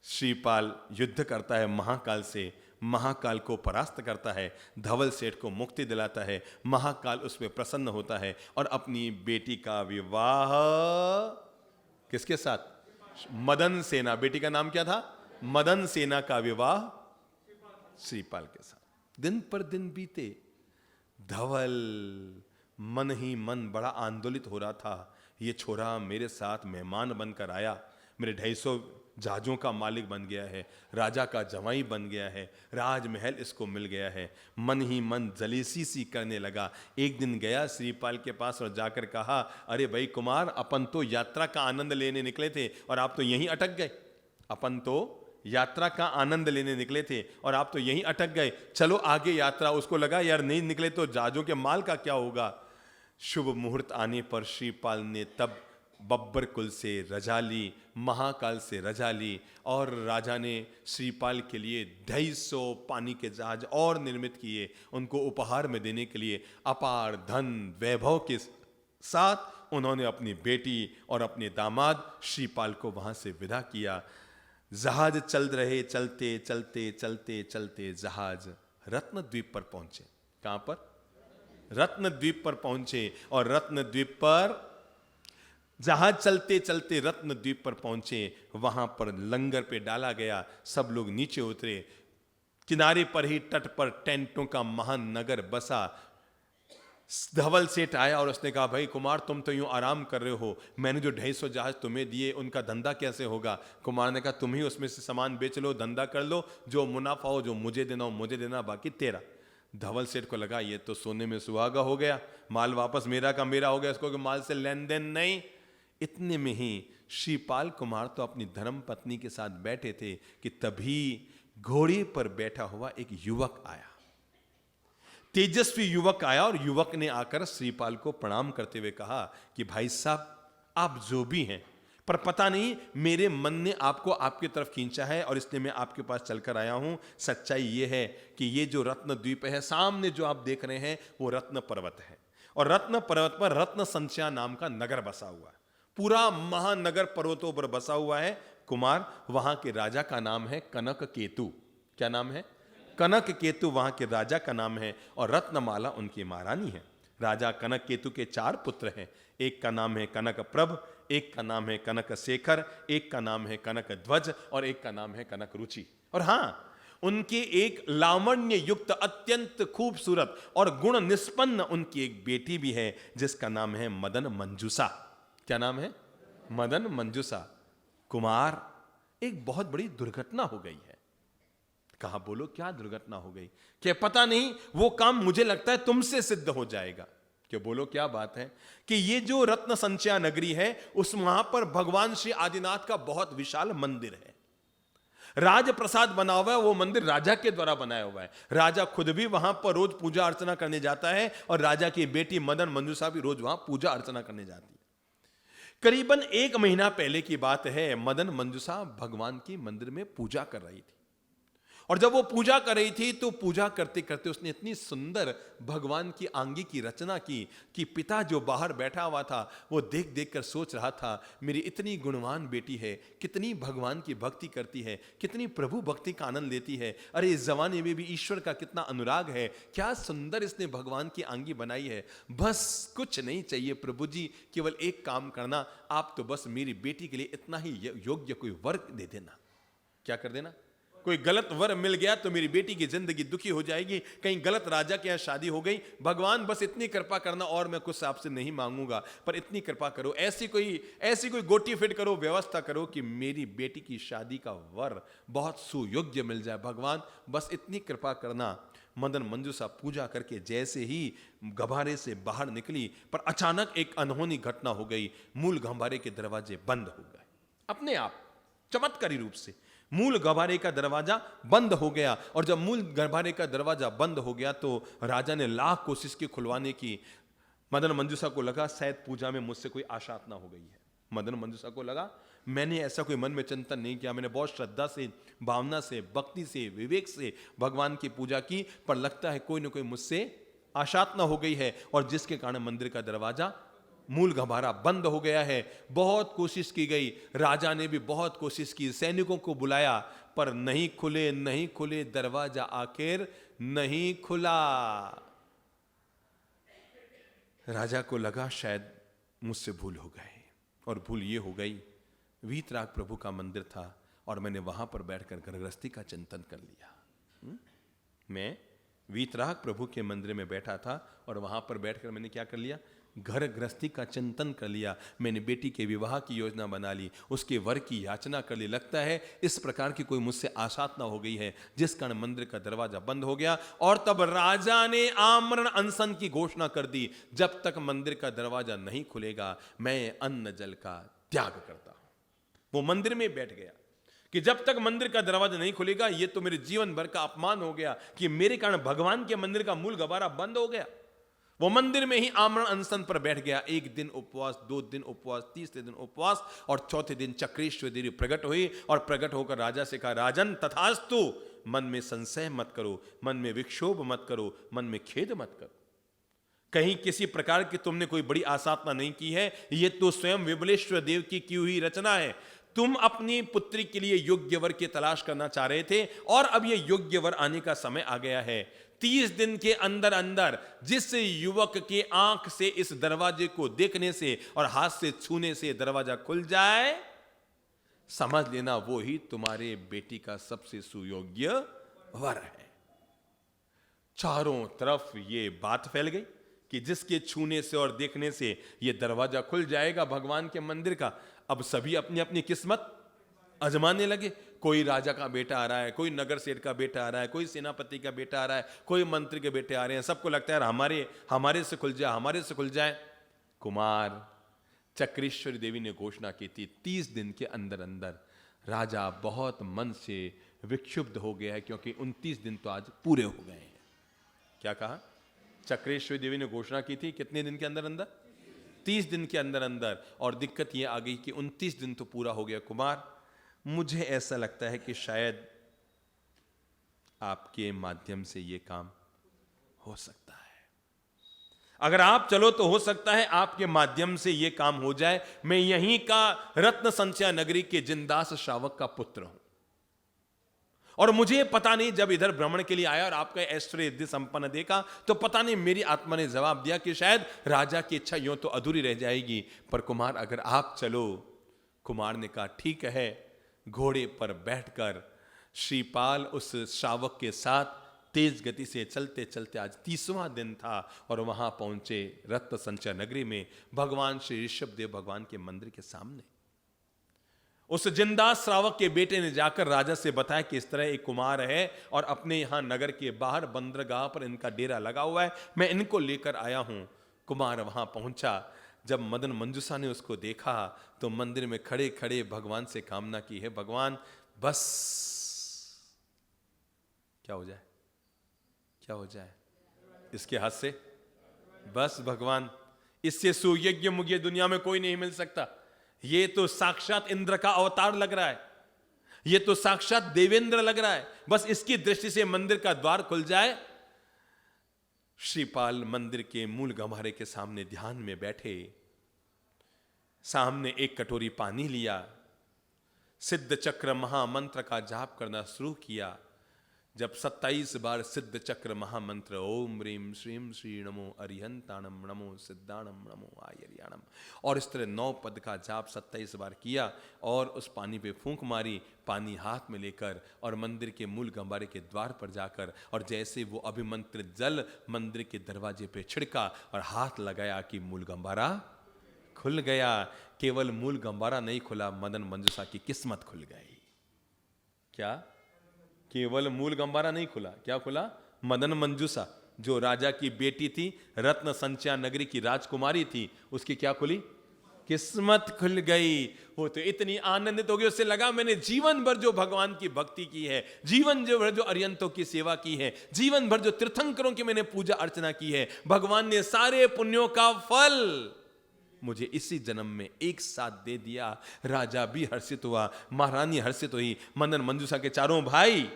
श्रीपाल युद्ध करता है महाकाल से, महाकाल को परास्त करता है, धवल सेठ को मुक्ति दिलाता है। महाकाल उस पर प्रसन्न होता है और अपनी बेटी का विवाह किसके साथ? मदन सेना। बेटी का नाम क्या था? मदन सेना का विवाह श्रीपाल के साथ। दिन पर दिन बीते, धवल मन ही मन बड़ा आंदोलित हो रहा था। ये छोरा मेरे साथ मेहमान बनकर आया, मेरे जहाजों का मालिक बन गया है, राजा का जवाई बन गया है, राजमहल इसको मिल गया है। मन ही मन जलीसी सी करने लगा। एक दिन गया श्रीपाल के पास और जाकर कहा, अरे भाई कुमार, अपन तो यात्रा का आनंद लेने निकले थे और आप तो यहीं अटक गए। अपन तो यात्रा का आनंद लेने निकले थे और आप तो यहीं अटक गए, चलो आगे यात्रा। उसको लगा यार नहीं निकले तो जहाजों के माल का क्या होगा। शुभ मुहूर्त आने पर श्रीपाल ने तब बब्बर कुल से रजा ली, महाकाल से रजा ली, और राजा ने श्रीपाल के लिए 250 पानी के जहाज और निर्मित किए, उनको उपहार में देने के लिए। अपार धन वैभव के साथ उन्होंने अपनी बेटी और अपने दामाद श्रीपाल को वहां से विदा किया। जहाज चल रहे, चलते चलते चलते चलते जहाज रत्नद्वीप पर पहुंचे। कहां पर? रत्नद्वीप पर पहुंचे। और रत्नद्वीप पर जहाज चलते चलते रत्नद्वीप पर पहुंचे। वहां पर लंगर पे डाला गया, सब लोग नीचे उतरे। किनारे पर ही तट पर टेंटों का महान नगर बसा। धवल सेठ आया और उसने कहा, भाई कुमार तुम तो यूं आराम कर रहे हो, मैंने जो 250 जहाज तुम्हें दिए उनका धंधा कैसे होगा? कुमार ने कहा, तुम ही उसमें से सामान बेच लो, धंधा कर लो, जो मुनाफा हो, जो मुझे देना हो मुझे देना, बाकी तेरा। धवल सेठ को लगा ये तो सोने में सुहागा हो गया, माल वापस मेरा का मेरा हो गया, इसको माल से लेन देन नहीं। इतने में ही श्रीपाल कुमार तो अपनी धर्म पत्नी के साथ बैठे थे कि तभी घोड़े पर बैठा हुआ एक युवक आया, तेजस्वी युवक आया। और युवक ने आकर श्रीपाल को प्रणाम करते हुए कहा कि भाई साहब आप जो भी हैं, पर पता नहीं मेरे मन ने आपको आपकी तरफ खींचा है और इसलिए मैं आपके पास चलकर आया हूं। सच्चाई ये है कि ये जो रत्न द्वीप है, सामने जो आप देख रहे हैं, वो रत्न पर्वत है। और रत्न पर्वत पर रत्न संचया नाम का नगर बसा हुआ है। पूरा महानगर पर्वतों पर बसा हुआ है। कुमार, वहां के राजा का नाम है कनक केतु। क्या नाम है? कनक केतु वहां के राजा का नाम है और रत्नमाला उनकी महारानी है। राजा कनक केतु के 4 पुत्र हैं। एक का नाम है कनक प्रभ, एक का नाम है कनक शेखर, एक का नाम है कनक ध्वज और एक का नाम है कनक रुचि। और हां, उनके एक लावण्य युक्त, अत्यंत खूबसूरत और गुण निष्पन्न उनकी एक बेटी भी है जिसका नाम है मदन मंजूषा। क्या नाम है? मदन मंजूषा। कुमार, एक बहुत बड़ी दुर्घटना हो गई है। कहा, बोलो क्या दुर्घटना हो गई? क्या पता नहीं, वो काम मुझे लगता है तुमसे सिद्ध हो जाएगा। क्या बोलो क्या बात है? कि ये जो रत्न संचया नगरी है, उस वहां पर भगवान श्री आदिनाथ का बहुत विशाल मंदिर है। राजप्रसाद बना हुआ है, वो मंदिर राजा के द्वारा बनाया हुआ है। राजा खुद भी वहां पर रोज पूजा अर्चना करने जाता है और राजा की बेटी मदन मंजूषा भी रोज वहां पूजा अर्चना करने जाती है। करीबन 1 महीना पहले की बात है, मदन मंजूषा भगवान की मंदिर में पूजा कर रही थी। और जब वो पूजा कर रही थी तो पूजा करते करते उसने इतनी सुंदर भगवान की आंगी की रचना की कि पिता जो बाहर बैठा हुआ था वो देख देख कर सोच रहा था, मेरी इतनी गुणवान बेटी है, कितनी भगवान की भक्ति करती है, कितनी प्रभु भक्ति का आनंद लेती है। अरे इस जमाने में भी ईश्वर का कितना अनुराग है, क्या सुंदर इसने भगवान की आंगी बनाई है। बस कुछ नहीं चाहिए प्रभु जी, केवल एक काम करना, आप तो बस मेरी बेटी के लिए इतना ही योग्य कोई वर दे देना। क्या कर देना? कोई गलत वर मिल गया तो मेरी बेटी की जिंदगी दुखी हो जाएगी, कहीं गलत राजा के यहां शादी हो गई। भगवान बस इतनी कृपा करना, और मैं कुछ आपसे नहीं मांगूंगा, पर इतनी कृपा करो, ऐसी कोई गोटी फिट करो, व्यवस्था करो कि मेरी बेटी की शादी का वर बहुत सुयोग्य मिल जाए। भगवान बस इतनी कृपा करना। मदन मंजूषा पूजा करके जैसे ही गभारे से बाहर निकली, पर अचानक एक अनहोनी घटना हो गई। मूल गभारे के दरवाजे बंद हो गए अपने आप, चमत्कारी रूप से मूल गभारे का दरवाजा बंद हो गया। और जब मूल गभारे का दरवाजा बंद हो गया तो राजा ने लाख कोशिश की खुलवाने की। मदन मंजूषा को लगा शायद पूजा में मुझसे कोई आशातना हो गई है। मदन मंजूषा को लगा मैंने ऐसा कोई मन में चिंतन नहीं किया, मैंने बहुत श्रद्धा से, भावना से, भक्ति से, विवेक से भगवान की पूजा की, पर लगता है कोई ना कोई मुझसे आशातना हो गई है और जिसके कारण मंदिर का दरवाजा, मूल गभारा बंद हो गया है। बहुत कोशिश की गई, राजा ने भी बहुत कोशिश की, सैनिकों को बुलाया, पर नहीं खुले दरवाजा आखिर नहीं खुला। राजा को लगा शायद मुझसे भूल हो गई, और भूल ये हो गई, वीतराग प्रभु का मंदिर था और मैंने वहां पर बैठकर गृहस्थी का चिंतन कर लिया। मैं वीतराग प्रभु के मंदिर में बैठा था और वहां पर बैठकर मैंने क्या कर लिया? घर गृहस्थी का चिंतन कर लिया, मैंने बेटी के विवाह की योजना बना ली, उसके वर की याचना कर ली, लगता है इस प्रकार की कोई मुझसे आशातना हो गई है, जिस कारण मंदिर का दरवाजा बंद हो गया। और तब राजा ने आमरण अनशन की घोषणा कर दी, जब तक मंदिर का दरवाजा नहीं खुलेगा मैं अन्न जल का त्याग करता हूं। वो मंदिर में बैठ गया कि जब तक मंदिर का दरवाजा नहीं खुलेगा, ये तो मेरे जीवन भर का अपमान हो गया कि मेरे कारण भगवान के मंदिर का मूल गबारा बंद हो गया। वो मंदिर में ही आमरण अनशन पर बैठ गया। 1 दिन उपवास, 2 दिन उपवास, तीसरे दिन उपवास, और चौथे दिन चक्रेश्वर देवी प्रकट हुई और प्रकट होकर राजा से कहा, राजन तथास्तु, मन में संशय मत करो, मन में विक्षोभ मत करो, मन में खेद मत करो। कहीं किसी प्रकार की तुमने कोई बड़ी आसाधना नहीं की है, ये तो स्वयं विमलेश्वर देव की हुई रचना है। तुम अपनी पुत्री के लिए योग्य वर की तलाश करना चाह रहे थे और अब ये योग्य वर आने का समय आ गया है। 30 दिन के अंदर अंदर जिस युवक के आंख से इस दरवाजे को देखने से और हाथ से छूने से दरवाजा खुल जाए, समझ लेना वो ही तुम्हारे बेटी का सबसे सुयोग्य वर है। चारों तरफ ये बात फैल गई कि जिसके छूने से और देखने से ये दरवाजा खुल जाएगा भगवान के मंदिर का। अब सभी अपनी अपनी किस्मत आजमाने लगे। कोई राजा का बेटा आ रहा है, कोई नगर सेठ का बेटा आ रहा है, कोई सेनापति का बेटा आ रहा है, कोई मंत्री के बेटे आ रहे हैं। सबको लगता है हमारे से खुल जाए, हमारे से खुल जाए। कुमार, चक्रेश्वरी देवी ने घोषणा की थी 30 दिन के अंदर अंदर। राजा बहुत मन से विक्षुब्ध हो गया है क्योंकि 29 दिन तो आज पूरे हो गए हैं। क्या कहा? चक्रेश्वरी देवी ने घोषणा की थी कितने दिन के अंदर अंदर? 30 दिन के अंदर अंदर। और दिक्कत यह आ गई कि 29 दिन तो पूरा हो गया। कुमार, मुझे ऐसा लगता है कि शायद आपके माध्यम से यह काम हो सकता है। अगर आप चलो तो हो सकता है आपके माध्यम से यह काम हो जाए। मैं यहीं का रत्न संचय नगरी के जिनदास श्रावक का पुत्र हूं और मुझे पता नहीं, जब इधर भ्रमण के लिए आया और आपका ऐश्वर्य यदि संपन्न देखा तो पता नहीं मेरी आत्मा ने जवाब दिया कि शायद राजा की इच्छा यूं तो अधूरी रह जाएगी, पर कुमार अगर आप चलो। कुमार ने कहा ठीक है। घोड़े पर बैठकर श्रीपाल उस श्रावक के साथ तेज गति से चलते चलते, आज 30वां दिन था, और वहां पहुंचे रत्न संचय नगरी में भगवान श्री ऋषभ देव भगवान के मंदिर के सामने। उस जिनदास श्रावक के बेटे ने जाकर राजा से बताया कि इस तरह एक कुमार है और अपने यहां नगर के बाहर बंदरगाह पर इनका डेरा लगा हुआ है, मैं इनको लेकर आया हूं। कुमार वहां पहुंचा। जब मदन मंजूषा ने उसको देखा तो मंदिर में खड़े खड़े भगवान से कामना की है, भगवान बस क्या हो जाए, क्या हो जाए इसके हाथ से, बस भगवान, इससे सुयज्ञ मुझे दुनिया में कोई नहीं मिल सकता। ये तो साक्षात इंद्र का अवतार लग रहा है, ये तो साक्षात देवेंद्र लग रहा है, बस इसकी दृष्टि से मंदिर का द्वार खुल जाए। श्रीपाल मंदिर के मूल गंभारे के सामने ध्यान में बैठे, सामने एक कटोरी पानी लिया, सिद्ध चक्र महामंत्र का जाप करना शुरू किया। जब 27 बार सिद्ध चक्र महामंत्र ओम ह्रीम श्रीम श्री नमो अरिहंताणम नमो सिद्धाणम नमो आयरियाणम, और इस तरह 9 पद का जाप 27 बार किया और उस पानी पे फूंक मारी, पानी हाथ में लेकर, और मंदिर के मूल गंबारे के द्वार पर जाकर, और जैसे वो अभिमंत्रित जल मंदिर के दरवाजे पे छिड़का और हाथ लगाया कि मूल गंबारा खुल गया। केवल मूल गंबारा नहीं खुला, मदन मंजूषा की किस्मत खुल गई। क्या? केवल मूल गंबारा नहीं खुला, क्या खुला? मदन मंजूषा, जो राजा की बेटी थी, रत्न संचय नगरी की राजकुमारी थी, उसकी क्या खुली? किस्मत खुल गई। वो तो इतनी आनंदित हो गई, उससे लगा मैंने जीवन भर जो भगवान की भक्ति की है, जीवन भर जो अरियंतों की सेवा की है, जीवन भर जो तीर्थंकरों की मैंने पूजा अर्चना की है, भगवान ने सारे पुण्यों का फल मुझे इसी जन्म में एक साथ दे दिया। राजा भी हर्षित हुआ, महारानी हर्षित हुई, मदन मंजूषा के चारों भाई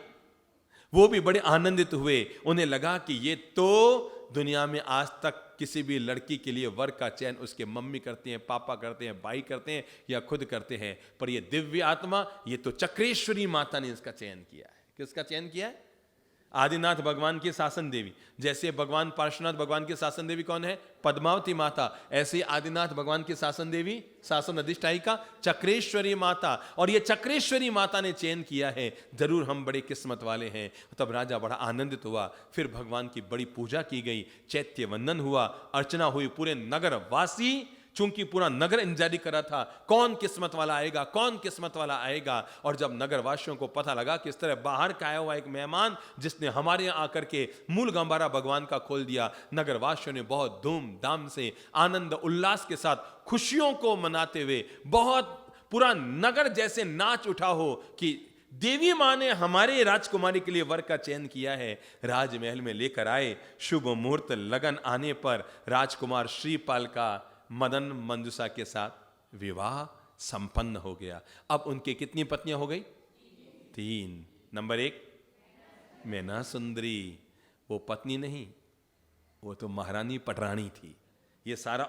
वो भी बड़े आनंदित हुए। उन्हें लगा कि ये तो दुनिया में आज तक किसी भी लड़की के लिए वर का चयन उसके मम्मी करते हैं, पापा करते हैं, भाई करते हैं या खुद करते हैं, पर ये दिव्य आत्मा, ये तो चक्रेश्वरी माता ने इसका चयन किया है। किसका चयन किया है? आदिनाथ भगवान की शासन देवी। जैसे भगवान पार्श्वनाथ भगवान की शासन देवी कौन है? पद्मावती माता। ऐसे आदिनाथ भगवान की शासन देवी, शासन अधिष्ठायिका चक्रेश्वरी माता। और ये चक्रेश्वरी माता ने चयन किया है, जरूर हम बड़े किस्मत वाले हैं। तब राजा बड़ा आनंदित हुआ। फिर भगवान की बड़ी पूजा की गई, चैत्य वंदन हुआ, अर्चना हुई। पूरे नगर वासी, चूंकि पूरा नगर इंतजारी करा था कौन किस्मत वाला आएगा, कौन किस्मत वाला आएगा। और जब नगरवासियों को पता लगा कि इस तरह बाहर का आया हुआ एक मेहमान जिसने हमारे यहाँ आकर के मूल गंबारा भगवान का खोल दिया, नगरवासियों ने बहुत धूमधाम से आनंद उल्लास के साथ खुशियों को मनाते हुए, बहुत पूरा नगर जैसे नाच उठा हो कि देवी मां ने हमारे राजकुमारी के लिए वर का चयन किया है, राजमहल में लेकर आए। शुभ मुहूर्त लगन आने पर राजकुमार श्रीपाल का मदन मंजूषा के साथ विवाह संपन्न हो गया। अब उनके कितनी पत्नियां हो गई? 3। नंबर 1 मैना सुंदरी, वो पत्नी नहीं, वो तो महारानी पटरानी थी। ये सारा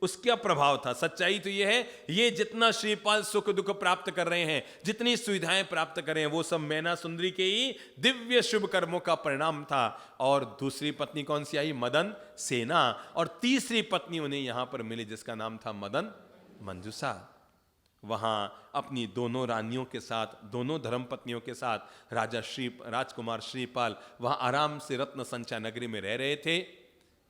उसका प्रभाव था। सच्चाई तो ये है, ये जितना श्रीपाल सुख दुख प्राप्त कर रहे हैं, जितनी सुविधाएं प्राप्त कर रहे हैं, वो सब मैना सुंदरी के ही दिव्य शुभ कर्मों का परिणाम था। और दूसरी पत्नी कौन सी आई? मदन सेना। और तीसरी पत्नी उन्हें यहां पर मिली जिसका नाम था मदन मंजूषा। वहां अपनी दोनों रानियों के साथ, दोनों धर्मपत्नियों के साथ राजकुमार श्रीपाल वहां आराम से रत्न संचा नगरी में रह रहे थे।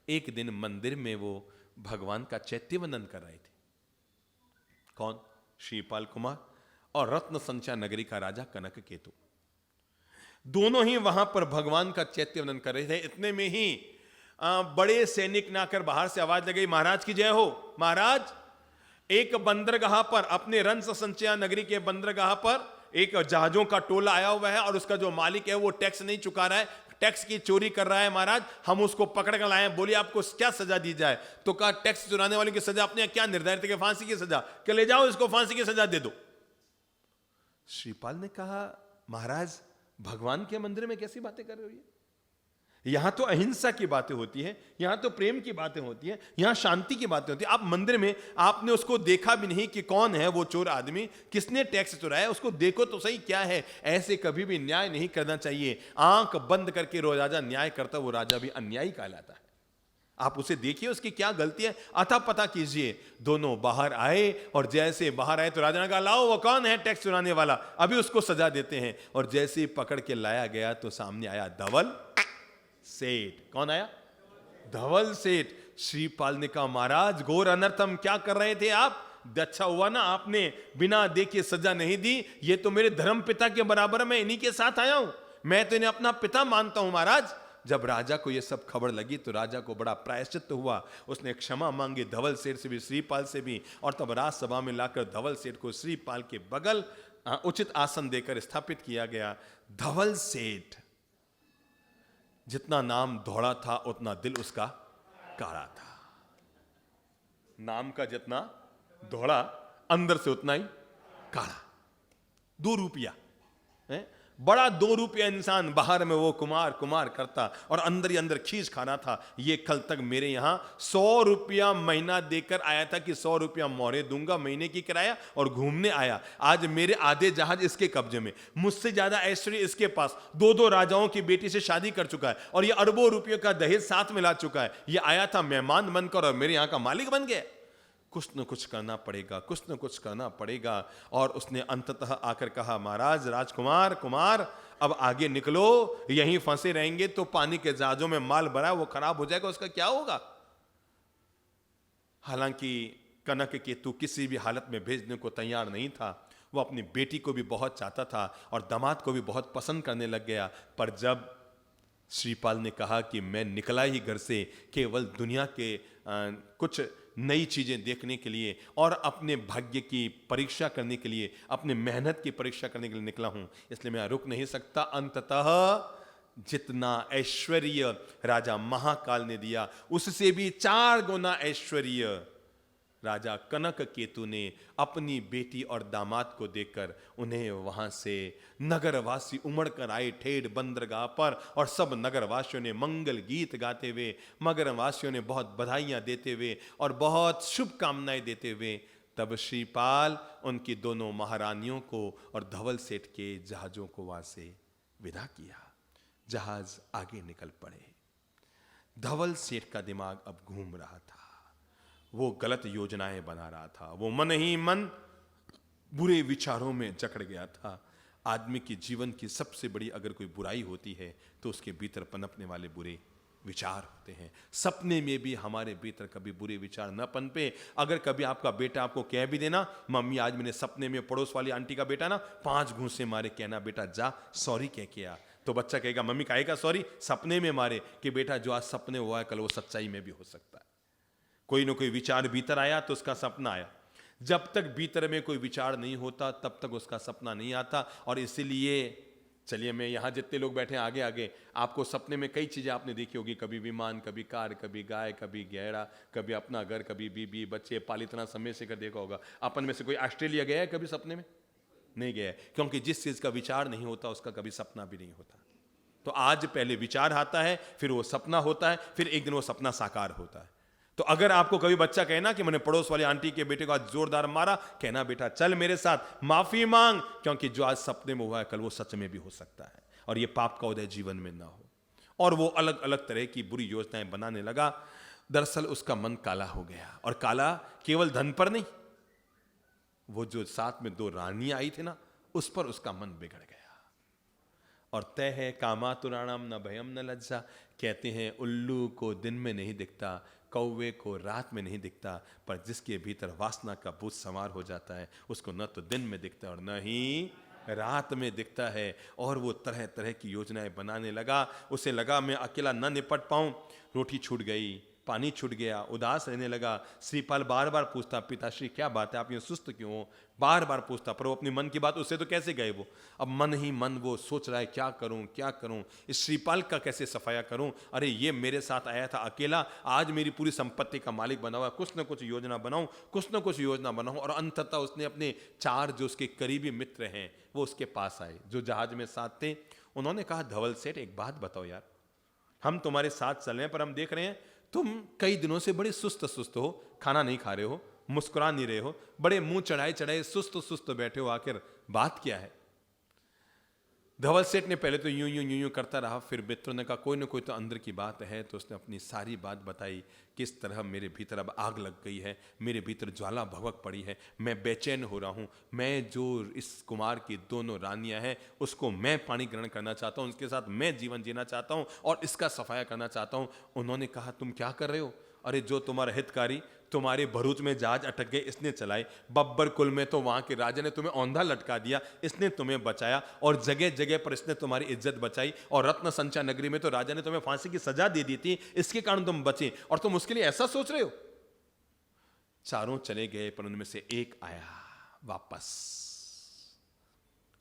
एक दिन मंदिर में वो भगवान का चैत्य वंदन कर रहे थे। कौन? श्रीपाल कुमार और रत्न संचा नगरी का राजा कनक केतु, दोनों ही वहां पर भगवान का चैत्य वंदन कर रहे थे। इतने में ही बड़े सैनिक ने आकर बाहर से आवाज लगाई, महाराज की जय हो। महाराज, एक बंदरगाह पर, अपने रंस संचया नगरी के बंदरगाह पर एक जहाजों का टोला आया हुआ है और उसका जो मालिक है वो टैक्स नहीं चुका रहा है, टैक्स की चोरी कर रहा है। महाराज, हम उसको पकड़ कर लाए हैं, बोलिए आपको क्या सजा दी जाए? तो कहा, टैक्स चुराने वाले की सजा अपने क्या निर्धारित है? फांसी की सजा। कि ले जाओ इसको, फांसी की सजा दे दो। श्रीपाल ने कहा, महाराज, भगवान के मंदिर में कैसी बातें कर रही हो? यहां तो अहिंसा की बातें होती है, यहां तो प्रेम की बातें होती है, यहां शांति की बातें होती है। आप मंदिर में, आपने उसको देखा भी नहीं कि कौन है वो चोर आदमी, किसने टैक्स चुराया, उसको देखो तो सही क्या है। ऐसे कभी भी न्याय नहीं करना चाहिए। आंख बंद करके राजा न्याय करता, वो राजा भी अन्यायी कहलाता है। आप उसे देखिए, उसकी क्या गलती है, अता पता कीजिए। दोनों बाहर आए और जैसे बाहर आए तो राजा ने कहा, लाओ वो कौन है टैक्स चुराने वाला, अभी उसको सजा देते हैं। और जैसे ही पकड़ के लाया गया तो सामने आया धवल सेठ। कौन आया? धवल सेठ। श्रीपाल ने कहा, महाराज, घोर अनर्थम क्या कर रहे थे आप? अच्छा हुआ ना आपने बिना देखे सजा नहीं दी, ये तो मेरे धर्म पिता के बराबर, मैं इन्हीं के साथ आया हूं, मैं तो इन्हें अपना पिता मानता हूं। महाराज, जब राजा को यह सब खबर लगी तो राजा को बड़ा प्रायश्चित हुआ। उसने क्षमा मांगी धवल सेठ से भी, श्रीपाल से भी। और तब राजसभा में लाकर धवल सेठ को श्रीपाल के बगल उचित आसन देकर स्थापित किया गया। धवल सेठ, जितना नाम धौड़ा था उतना दिल उसका काला था। नाम का जितना धौड़ा, अंदर से उतना ही काला। 2 रुपया है, बड़ा 2 रुपया इंसान, बाहर में वो कुमार कुमार करता और अंदर ही अंदर खींच खाना था। ये कल तक मेरे यहां 100 रुपया महीना देकर आया था कि 100 रुपया मोहरे दूंगा महीने की किराया और घूमने आया। आज मेरे आधे जहाज इसके कब्जे में, मुझसे ज्यादा ऐश्वर्य इसके पास, 2 राजाओं की बेटी से शादी कर चुका है और ये अरबों रुपयों का दहेज साथ मिला चुका है। ये आया था मेहमान बनकर और मेरे यहां का मालिक बन गया। कुछ न कुछ करना पड़ेगा, कुछ न कुछ करना पड़ेगा। और उसने अंततः आकर कहा, महाराज, राजकुमार कुमार, अब आगे निकलो, यहीं फंसे रहेंगे तो पानी के जहाजों में माल भरा वो खराब हो जाएगा, उसका क्या होगा? हालांकि कनक केतु किसी भी हालत में भेजने को तैयार नहीं था। वो अपनी बेटी को भी बहुत चाहता था और दामाद को भी बहुत पसंद करने लग गया। पर जब श्रीपाल ने कहा कि मैं निकला ही घर से केवल दुनिया के कुछ नई चीजें देखने के लिए और अपने भाग्य की परीक्षा करने के लिए, अपने मेहनत की परीक्षा करने के लिए निकला हूं, इसलिए मैं रुक नहीं सकता। अंततः जितना ऐश्वर्य राजा महाकाल ने दिया, उससे भी 4 गुना ऐश्वर्य राजा कनक केतु ने अपनी बेटी और दामाद को देकर उन्हें वहां से नगरवासी उमड़ कर आए ठेठ बंदरगाह पर। और सब नगरवासियों ने मंगल गीत गाते हुए, नगरवासियों ने बहुत बधाइयां देते हुए और बहुत शुभकामनाएं देते हुए तब श्रीपाल उनकी दोनों महारानियों को और धवल सेठ के जहाजों को वहां से विदा किया। जहाज आगे निकल पड़े। धवल सेठ का दिमाग अब घूम रहा था, वो गलत योजनाएं बना रहा था, वो मन ही मन बुरे विचारों में जकड़ गया था। आदमी के जीवन की सबसे बड़ी अगर कोई बुराई होती है तो उसके भीतर पनपने वाले बुरे विचार होते हैं। सपने में भी हमारे भीतर कभी बुरे विचार न पनपे। अगर कभी आपका बेटा आपको कह भी देना, मम्मी आज मैंने सपने में पड़ोस वाली आंटी का बेटा ना 5 घूंसे मारे, कहना बेटा जा सॉरी कह के आ। तो बच्चा कहेगा मम्मी कहेगा सॉरी, सपने में मारे, कि बेटा जो आज सपने हुआ है कल वो सच्चाई में भी हो सकता है। कोई ना कोई विचार भीतर आया तो उसका सपना आया। जब तक भीतर में कोई विचार नहीं होता तब तक उसका सपना नहीं आता। और इसीलिए चलिए, मैं यहां जितने लोग बैठे हैं आगे आगे, आपको सपने में कई चीजें आपने देखी होगी, कभी विमान, कभी कार, कभी गाय, कभी गहरा, कभी अपना घर, कभी बीबी बच्चे पालितना समय से कर देखा होगा। अपन में से कोई ऑस्ट्रेलिया गया है कभी सपने में? नहीं गया है, क्योंकि जिस चीज का विचार नहीं होता उसका कभी सपना भी नहीं होता। तो आज पहले विचार आता है, फिर वो सपना होता है, फिर एक दिन वो सपना साकार होता है। तो अगर आपको कभी बच्चा कहना कि मैंने पड़ोस वाली आंटी के बेटे को आज जोरदार मारा, कहना बेटा चल मेरे साथ माफी मांग, क्योंकि जो आज सपने में हुआ है कल वो सच में भी हो सकता है, और ये पाप का उदय जीवन में ना हो। और वो अलग अलग तरह की बुरी योजनाएं बनाने लगा। दरअसल उसका मन काला हो गया, और काला केवल धन पर नहीं, वो जो साथ में 2 रानियां आई थी ना, उस पर उसका मन बिगड़ गया। और तय है कामातुराणाम न भयम न लज्जा। कहते हैं उल्लू को दिन में नहीं दिखता, कौवे को रात में नहीं दिखता, पर जिसके भीतर वासना का भूत सवार हो जाता है उसको न तो दिन में दिखता है और न ही रात में दिखता है। और वो तरह तरह की योजनाएं बनाने लगा। उसे लगा मैं अकेला न निपट पाऊं। रोटी छूट गई, पानी छूट गया, उदास रहने लगा। श्रीपाल बार बार पूछता, पिताश्री क्या बात है, आप ये सुस्त क्यों हो? बार बार पूछता, पर वो अपनी मन की बात उससे तो कैसे गए वो? अब मन ही मन वो सोच रहा है क्या करूं क्या करूं, इस श्रीपाल का कैसे सफाया करूं। अरे ये मेरे साथ आया था अकेला, आज मेरी पूरी संपत्ति का मालिक बना हुआ, कुछ ना कुछ योजना बनाऊं, कुछ ना कुछ योजना बनाऊं। और अंततः उसने अपने 4 जो उसके करीबी मित्र हैं वो उसके पास आए, जो जहाज में साथ थे। उन्होंने कहा धवल सेठ एक बात बताओ यार, हम तुम्हारे साथ चल रहे हैं पर हम देख रहे हैं तुम कई दिनों से बड़े सुस्त हो, खाना नहीं खा रहे हो, मुस्कुरा नहीं रहे हो, बड़े मुंह चढ़ाए चढ़ाए सुस्त बैठे हो, आखिर बात क्या है? धवल सेठ ने पहले तो यूं यूं यूं यूं करता रहा, फिर मित्रों ने कहा कोई ना कोई तो अंदर की बात है। तो उसने अपनी सारी बात बताई, किस तरह मेरे भीतर अब आग लग गई है, मेरे भीतर ज्वाला भभक पड़ी है, मैं बेचैन हो रहा हूँ। मैं जो इस कुमार की 2 रानियां हैं उसको मैं पानी ग्रहण करना चाहता हूँ, उसके साथ मैं जीवन जीना चाहता हूँ और इसका सफाया करना चाहता हूँ। उन्होंने कहा तुम क्या कर रहे हो? अरे जो तुम्हारा हितकारी तुम्हारे भरूच में जहाज अटक गए इसने चलाए, बब्बर कुल में तो वहां के राजा ने तुम्हें औंधा लटका दिया, इसने तुम्हें बचाया, और जगह जगह पर इसने तुम्हारी इज्जत बचाई, और रत्न संचा नगरी में तो राजा ने तुम्हें फांसी की सजा दे दी थी, इसके कारण तुम बचे, और तुम उसके लिए ऐसा सोच रहे हो? चारों चले गए, पर उनमें से एक आया वापस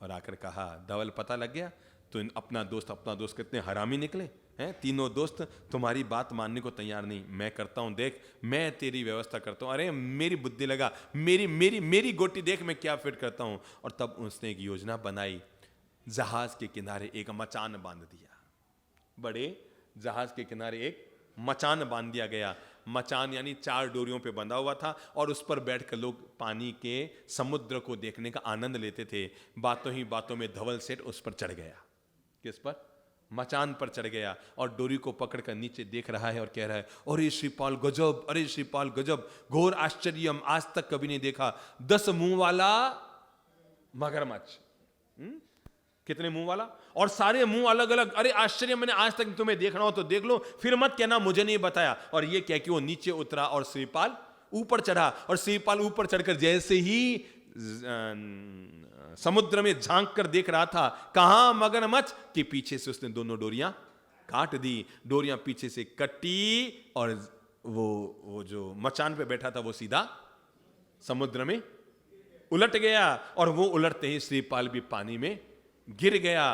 और आकर कहा धवल पता लग गया तो अपना दोस्त कितने हरामी निकले हैं। 3 दोस्त तुम्हारी बात मानने को तैयार नहीं। मैं करता हूं, देख मैं तेरी व्यवस्था करता हूं। अरे मेरी बुद्धि लगा, मेरी गोटी देख मैं क्या फिट करता हूं। और तब उसने एक योजना बनाई, जहाज के किनारे एक मचान बांध दिया। बड़े जहाज के किनारे एक मचान बांध दिया गया। मचान यानी 4 डोरियों पे बंधा हुआ था, और उस पर बैठकर लोग पानी के समुद्र को देखने का आनंद लेते थे। बातों ही बातों में धवल सेठ उस पर चढ़ गया। किस पर? मचान पर चढ़ गया, और डोरी को पकड़कर नीचे देख रहा है और कह रहा है अरे श्रीपाल गजब, अरे श्रीपाल गजब, घोर आश्चर्यम, आज तक कभी नहीं देखा 10 मुंह वाला मगरमच्छ। कितने मुंह वाला? और सारे मुंह अलग अलग। अरे आश्चर्य, मैंने आज तक तुम्हें देखना हो तो देख लो, फिर मत कहना मुझे नहीं बताया। और ये कह के वो नीचे उतरा और श्रीपाल ऊपर चढ़ा। और श्रीपाल ऊपर चढ़कर जैसे ही समुद्र में झांक कर देख रहा था कहां मगरमच्छ, के पीछे से उसने 2 डोरियां काट दी। डोरियां पीछे से कटी, और वो जो मचान पे बैठा था वो सीधा समुद्र में उलट गया। और वो उलटते ही श्रीपाल भी पानी में गिर गया।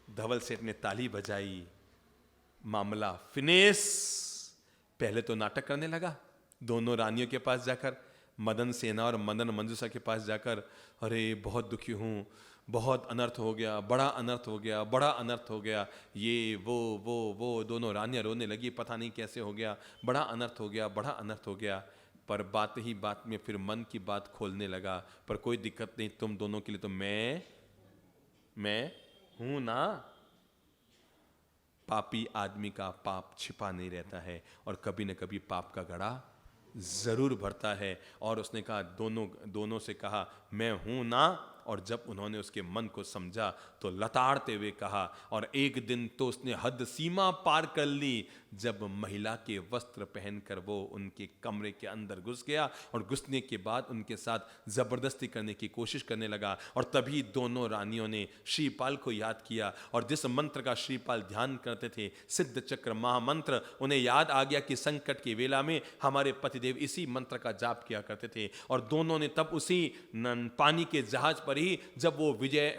धवल सेठ ने ताली बजाई, मामला फिनिश। पहले तो नाटक करने लगा, 2 रानियों के पास जाकर, मदन सेना और मदन मंजूषा के पास जाकर, अरे बहुत दुखी हूँ, बहुत अनर्थ हो गया, बड़ा अनर्थ हो गया, बड़ा अनर्थ हो गया, ये वो 2 रानियां रोने लगी, पता नहीं कैसे हो गया, बड़ा अनर्थ हो गया, बड़ा अनर्थ हो गया। पर बात ही बात में फिर मन की बात खोलने लगा, पर कोई दिक्कत नहीं, तुम दोनों के लिए तो मैं हूं ना। पापी आदमी का पाप छिपा नहीं रहता है और कभी न कभी पाप का घड़ा जरूर भरता है। और उसने कहा, दोनों से कहा, मैं हूं ना। और जब उन्होंने उसके मन को समझा तो लताड़ते हुए कहा, और एक दिन तो उसने हद सीमा पार कर ली जब महिला के वस्त्र पहनकर वो उनके कमरे के अंदर घुस गया और घुसने के बाद उनके साथ जबरदस्ती करने की कोशिश करने लगा। और तभी दोनों रानियों ने श्रीपाल को याद किया और जिस मंत्र का श्रीपाल ध्यान करते थे, सिद्ध चक्र महामंत्र, उन्हें याद आ गया कि संकट की वेला में हमारे पतिदेव इसी मंत्र का जाप किया करते थे। और दोनों ने तब उसी पानी के जहाज पर ही, जब वो विजय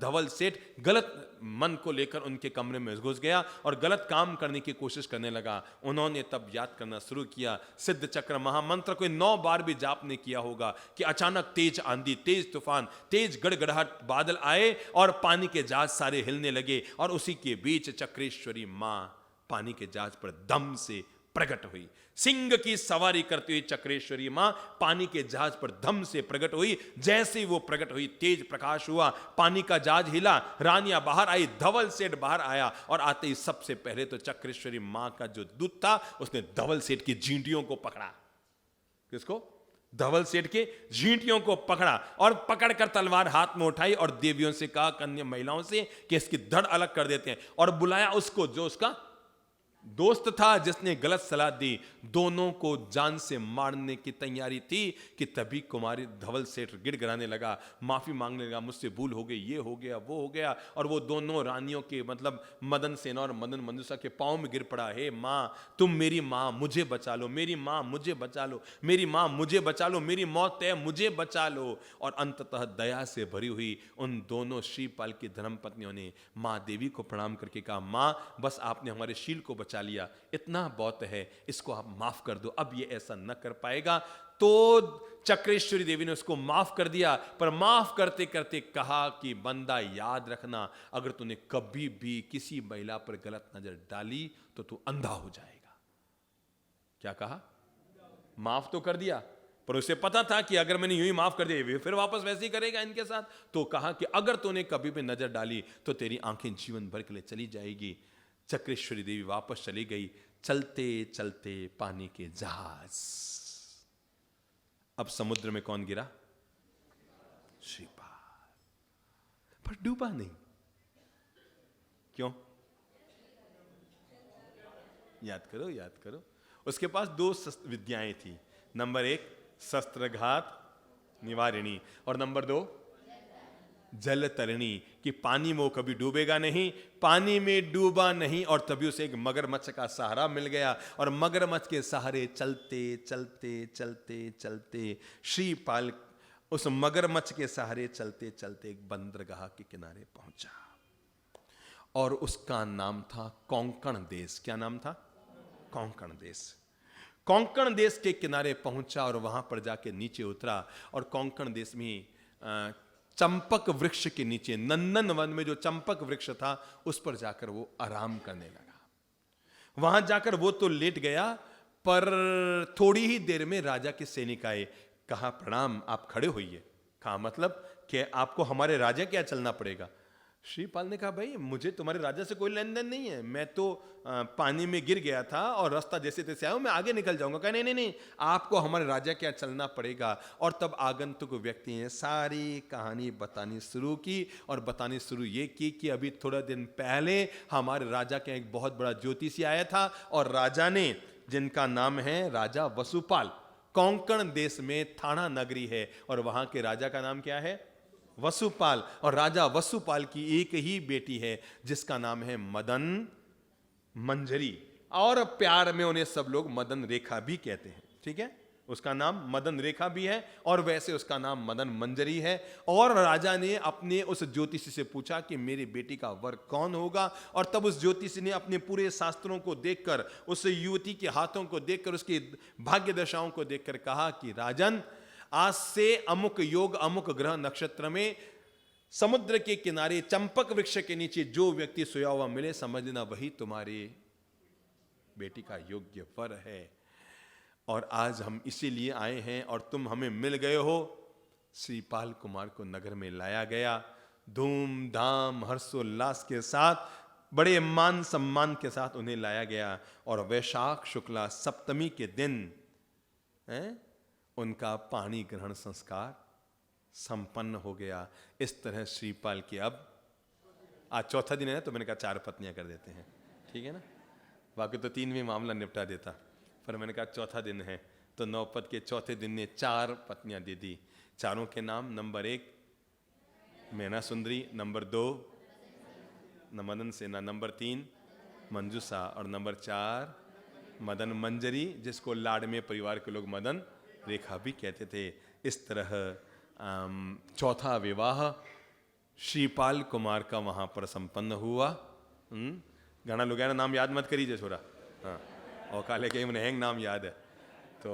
धवल सेठ गलत मन को लेकर उनके कमरे में घुस गया और गलत काम करने की कोशिश करने लगा, उन्होंने तब याद करना शुरू किया सिद्ध चक्र महामंत्र को। 9 बार भी जाप ने किया होगा कि अचानक तेज आंधी, तेज तूफान, तेज गड़गड़ाहट बादल आए और पानी के जहाज सारे हिलने लगे। और उसी के बीच चक्रेश्वरी मां पानी के जहाज पर दम से प्रकट हुई। सिंह की सवारी करती हुई चक्रेश्वरी मां पानी के जहाज पर धम से प्रकट हुई। जैसे ही वो प्रकट हुई, तेज प्रकाश हुआ, पानी का जहाज हिला, रानियां बाहर आई, धवल सेठ बाहर आया। और आते ही सबसे पहले तो चक्रेश्वरी मां का जो दूत था उसने धवल सेठ की झींटियों को पकड़ा। किसको? धवल सेठ के झींटियों को पकड़ा और पकड़कर तलवार हाथ में उठाई और देवियों से कहा, कन्या महिलाओं से, कि इसकी धड़ अलग कर देते हैं। और बुलाया उसको जो उसका दोस्त था जिसने गलत सलाह दी। दोनों को जान से मारने की तैयारी थी कि तभी कुमारी धवल सेठ गिड़गिड़ाने लगा, माफी मांगने लगा, मुझसे भूल हो गई, ये हो गया, वो हो गया। और वो दोनों रानियों के, मतलब मदन सेना और मदन मंजूषा के पांव में गिर पड़ा, हे मां, तुम मेरी मां, मुझे बचा लो, मेरी मां, मुझे बचा लो, मेरी मां, मुझे बचा लो, मेरी मौत है, मुझे बचा लो। और अंततः दया से भरी हुई उन दोनों श्रीपाल की धर्मपत्नियों ने मां देवी को प्रणाम करके कहा, मां, बस आपने हमारे शील को बचा लिया, इतना बहुत है, इसको आप माफ कर दो, अब ये ऐसा न कर पाएगा। तो चक्रेश्वरी देवी ने उसको माफ कर दिया, पर माफ करते करते कहा कि बंदा याद रखना, अगर तूने कभी भी किसी महिला पर गलत नजर डाली तो तू अंधा हो जाएगा। क्या कहा? माफ तो कर दिया, पर उसे पता था कि अगर मैंने यूं ही माफ कर दिया फिर वापस वैसे ही करेगा इनके साथ। तो कहा कि अगर तूने कभी भी नजर डाली तो तेरी आंखें जीवन भर के लिए चली जाएगी। चक्रेश्वरी देवी वापस चली गई। चलते चलते पानी के जहाज, अब समुद्र में कौन गिरा? श्रीपाल। पर डूबा नहीं। क्यों? याद करो, याद करो। उसके पास 2 विद्याएं थी। नंबर 1 शस्त्रघात निवारिणी और नंबर 2 जल तरिणी, कि पानी में वो कभी डूबेगा नहीं, पानी में डूबा नहीं। और तभी उसे एक मगरमच्छ का सहारा मिल गया और मगरमच्छ के सहारे चलते चलते चलते चलते श्रीपाल उस मगरमच्छ के सहारे चलते चलते एक बंदरगाह के किनारे पहुंचा और उसका नाम था कोंकण देश। क्या नाम था? कोंकण देश। कोंकण देश के किनारे पहुंचा और वहां पर जाके नीचे उतरा और कोंकण देश में चंपक वृक्ष के नीचे, नंदन वन में जो चंपक वृक्ष था उस पर जाकर वो आराम करने लगा। वहां जाकर वो तो लेट गया, पर थोड़ी ही देर में राजा के सैनिक आए। कहा, प्रणाम, आप खड़े होइए। कहा, मतलब कि आपको हमारे राजा क्या चलना पड़ेगा? श्रीपाल ने कहा, भाई मुझे तुम्हारे राजा से कोई लेन देन नहीं है, मैं तो पानी में गिर गया था और रास्ता जैसे तैसे आया, मैं आगे निकल जाऊंगा। कहा, नहीं नहीं, आपको हमारे राजा क्या चलना पड़ेगा। और तब आगंतुक व्यक्ति ने सारी कहानी बतानी शुरू की और बतानी शुरू ये की कि अभी थोड़ा दिन पहले हमारे राजा के एक बहुत बड़ा ज्योतिषी आया था और राजा ने, जिनका नाम है राजा वसुपाल, कोंकण देश में थाना नगरी है और वहां के राजा का नाम क्या है? वसुपाल। और राजा वसुपाल की एक ही बेटी है जिसका नाम है मदन मंजरी, और प्यार में उन्हें सब लोग मदन रेखा भी कहते हैं। ठीक है, उसका नाम मदन रेखा भी है और वैसे उसका नाम मदन मंजरी है। और राजा ने अपने उस ज्योतिषी से पूछा कि मेरी बेटी का वर कौन होगा। और तब उस ज्योतिषी ने अपने पूरे शास्त्रों को देखकर, उस युवती के हाथों को देखकर, उसकी भाग्य दशाओं को देखकर कहा कि राजन, आज से अमुक योग, अमुक ग्रह नक्षत्र में समुद्र के किनारे चंपक वृक्ष के नीचे जो व्यक्ति सोया हुआ मिले, समझना वही तुम्हारी बेटी का योग्य वर है। और आज हम इसीलिए आए हैं और तुम हमें मिल गए हो। श्रीपाल कुमार को नगर में लाया गया, धूमधाम हर्षोल्लास के साथ बड़े मान सम्मान के साथ उन्हें लाया गया और वैशाख शुक्ला सप्तमी के दिन उनका पाणी ग्रहण संस्कार संपन्न हो गया। इस तरह श्रीपाल की अब आज चौथा दिन है, तो मैंने कहा 4 पत्नियां कर देते हैं, ठीक है ना, बाकी तो 3 में मामला निपटा देता, पर मैंने कहा चौथा दिन है, तो नौपत के चौथे दिन ने 4 पत्नियां दे दी। चारों के नाम, नंबर 1 मैना सुंदरी, नंबर 2 मदन सेना, नंबर 3 मंजूषा और नंबर 4 मदन मंजरी, जिसको लाड में परिवार के लोग मदन रेखा भी कहते थे। इस तरह चौथा विवाह श्रीपाल कुमार का वहां पर संपन्न हुआ। गाना लुगाना नाम याद मत करिए छोरा, हाँ, और काले के मुझे हैंग नाम याद है। तो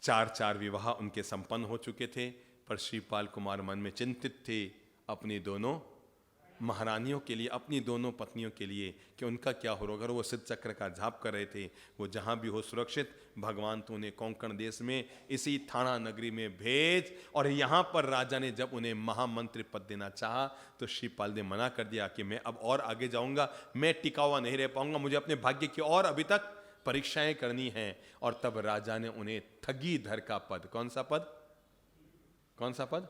4 विवाह उनके संपन्न हो चुके थे, पर श्रीपाल कुमार मन में चिंतित थे अपनी दोनों महारानियों के लिए, अपनी दोनों पत्नियों के लिए कि उनका क्या हो। अगर वो सिद्ध चक्र का जाप कर रहे थे, वो जहाँ भी हो सुरक्षित, भगवान तो उन्हें कोंकण देश में इसी थाना नगरी में भेज। और यहाँ पर राजा ने जब उन्हें महामंत्री पद देना चाहा तो श्रीपाल ने मना कर दिया कि मैं अब और आगे जाऊँगा, मैं टिका हुआ नहीं रह पाऊँगा, मुझे अपने भाग्य की और अभी तक परीक्षाएं करनी हैं। और तब राजा ने उन्हें ठगीधर का पद, कौन सा पद?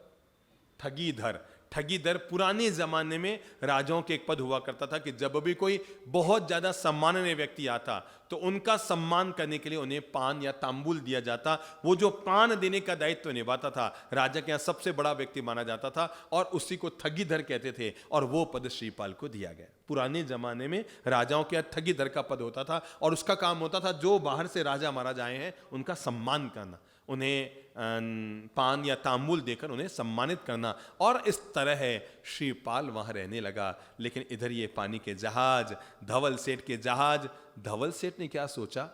ठगीधर। ठगीधर पुराने जमाने में राजाओं के एक पद हुआ करता था कि जब भी कोई बहुत ज्यादा सम्माननीय व्यक्ति आता तो उनका सम्मान करने के लिए उन्हें पान या तांबुल दिया जाता। वो जो पान देने का दायित्व निभाता था, राजा के यहाँ सबसे बड़ा व्यक्ति माना जाता था और उसी को ठगीधर कहते थे, और वो पद श्रीपाल को दिया गया। पुराने जमाने में राजाओं के यहाँ ठगीधर का पद होता था और उसका काम होता था जो बाहर से राजा महाराज आए हैं उनका सम्मान करना, उन्हें पान या तांबुल देकर उन्हें सम्मानित करना। और इस तरह श्रीपाल वहां रहने लगा। लेकिन इधर ये पानी के जहाज, धवल सेठ के जहाज, धवल सेठ ने क्या सोचा,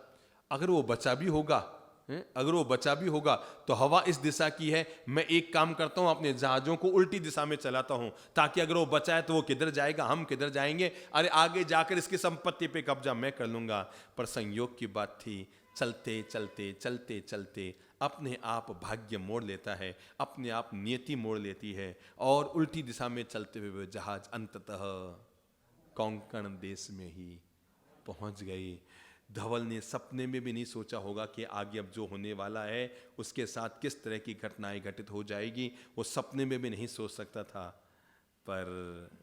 अगर वो बचा भी होगा तो हवा इस दिशा की है, मैं एक काम करता हूं, अपने जहाजों को उल्टी दिशा में चलाता हूं, ताकि अगर वो बचा है तो वो किधर जाएगा, हम किधर जाएंगे, अरे आगे जाकर इसकी संपत्ति पे कब्जा मैं कर लूंगा। पर संयोग की बात थी, चलते चलते अपने आप भाग्य मोड़ लेता है, अपने आप नियति मोड़ लेती है और उल्टी दिशा में चलते हुए जहाज अंततः कोंकण देश में ही पहुंच गई। धवल ने सपने में भी नहीं सोचा होगा कि आगे अब जो होने वाला है उसके साथ किस तरह की घटनाएं घटित हो जाएगी, वो सपने में भी नहीं सोच सकता था। पर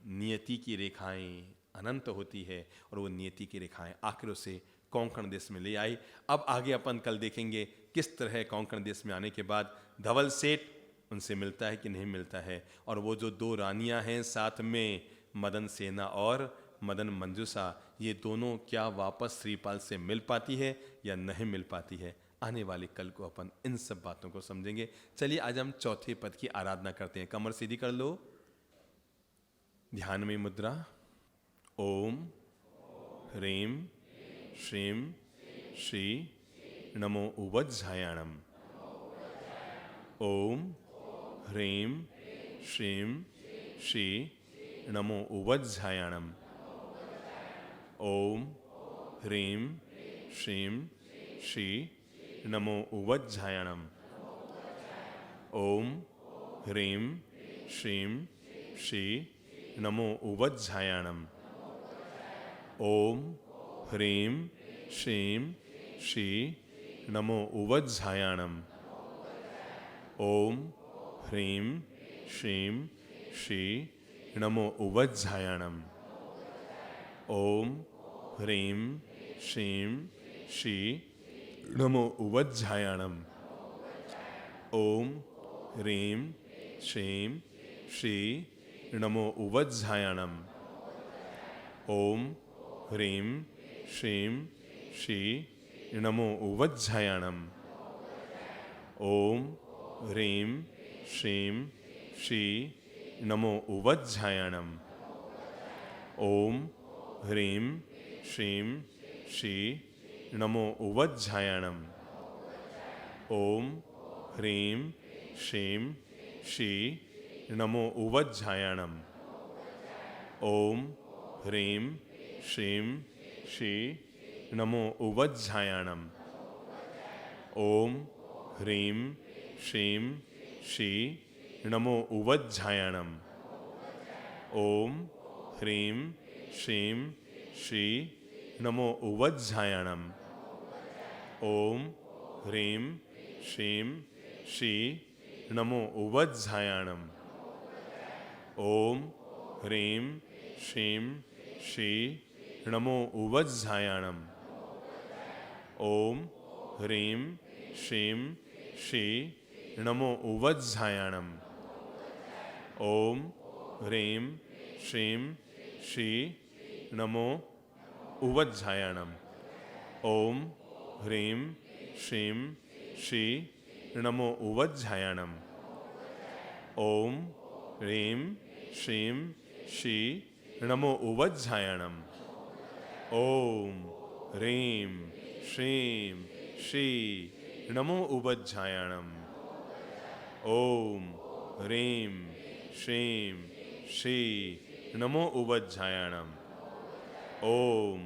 नियति की रेखाएं अनंत होती है और वो नियति की रेखाएं आखिर उसे कोंकण देश में ले आई। अब आगे अपन कल देखेंगे किस तरह कोंकण देश में आने के बाद धवल सेठ उनसे मिलता है कि नहीं मिलता है, और वो जो 2 रानियां हैं साथ में मदन सेना और मदन मंजूषा, ये दोनों क्या वापस श्रीपाल से मिल पाती है या नहीं मिल पाती है। आने वाले कल को अपन इन सब बातों को समझेंगे। चलिए आज हम चौथे पद की आराधना करते हैं। कमर सीधी कर लो, ध्यान में मुद्रा। ओम ह्रीम श्रीम श्री नमो उवज्झायाणम। ओम ह्रीम श्रीम श्री नमो उवज्झायाणम। ओम ह्रीम श्रीम श्री नमो उवज्झायाणम। ओम ह्रीम श्रीम श्री नमो उवज्झायाणम। ओम ह्रीम श्रीम श्री नमो उवज्झायाणम। ओम ह्रीम श्रीम श्री नमो उवज्झायाणम। ओम ह्रीम श्रीम श्री नमो उवज्झायाणम। ओम ह्रीम श्रीम श्री नमो उवज्झायाणम। ओम ह्रीम श्रीम श्री नमो उवज्झायाणम। ओम ह्रीम श्रीम श्री नमो उवज्झायाणम। ओम ह्रीम श्रीम श्री नमो उवज्झायाणम। ओम ह्रीम श्रीम श्री नमो उवज्झायाणम। ओम ह्रीम श्रीम श्री नमो उवज्झायाणम। ओम ह्रीम श्रीम श्री नमो उवज्झायाणम। ओम ह्रीं श्रीं श्री नमो उवज्झायाणम। ओम ह्रीं श्रीं श्री नमो उवज्झायाणम। ओम ह्रीं श्रीं श्री नमो उवज्झायाणम। ओम ह्रीं श्रीं श्री नमो उवज्झायाणम। ओम ह्रीं श्रीं श्री नमो उवज्झायाणम। ओम ह्रीं श्रीं श्री नमो उवज्झायाणम। ओम ह्रीं श्रीं श्री नमो उवज्झायाणम। ओम ह्रीं श्रीं श्री नमो उवज्झायाणम। ओम ह्रीं श्रीं श्री नमो उवज्झायाणम। ओम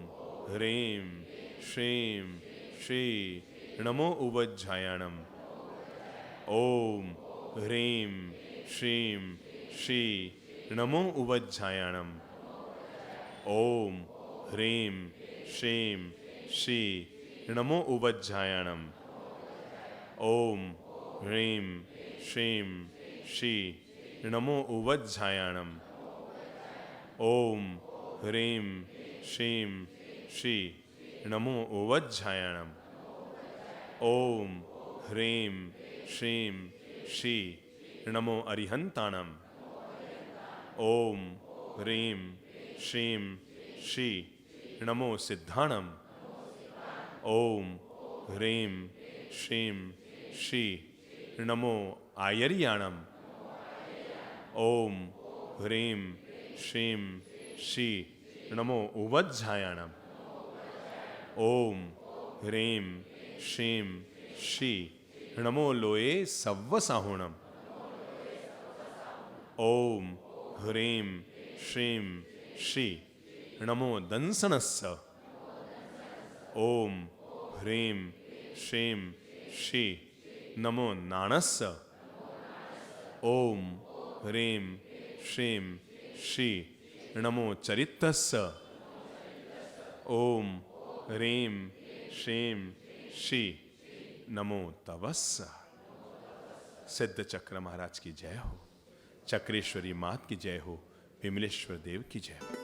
ह्रीं श्रीं श्री नमो उवज्झायाणम। ओम ह्रीं श्रीं श्री नमो उवज्झायाणम। ओम ह्रीं श्रीं श्री नमो उवज्झायाणम। ओम ह्रीं श्रीं श्री नमो उवज्झायाणम। ओम ह्रीं श्रीं श्री नमो उवज्झायाणम। ओम ह्रीं श्रीं श्री नमो अरिहंताणम। ओम ह्रीं श्रीं श्री नमो सिद्धाणम। ओम ह्रीं श्रीं श्री नमो आयर्याणम। ओम ह्रीं श्रीं श्री नमो उवज्झायाणम। ओम ह्रीं श्रीं श्री नमो लोये सव्वसाहुणम। ओम ह्रीं श्रीं श्री नमो दंसनस्य। ओम ह्रीं श्रीं श्री नमो नाणस्य। ओम ह्रीं श्रीं श्री नमो चरितस्य। ओम ह्रीं श्रीं श्री नमो तवस्य। सिद्ध चक्र महाराज की जय हो। चक्रेश्वरी मात की जय हो। विमलेश्वर देव की जय हो।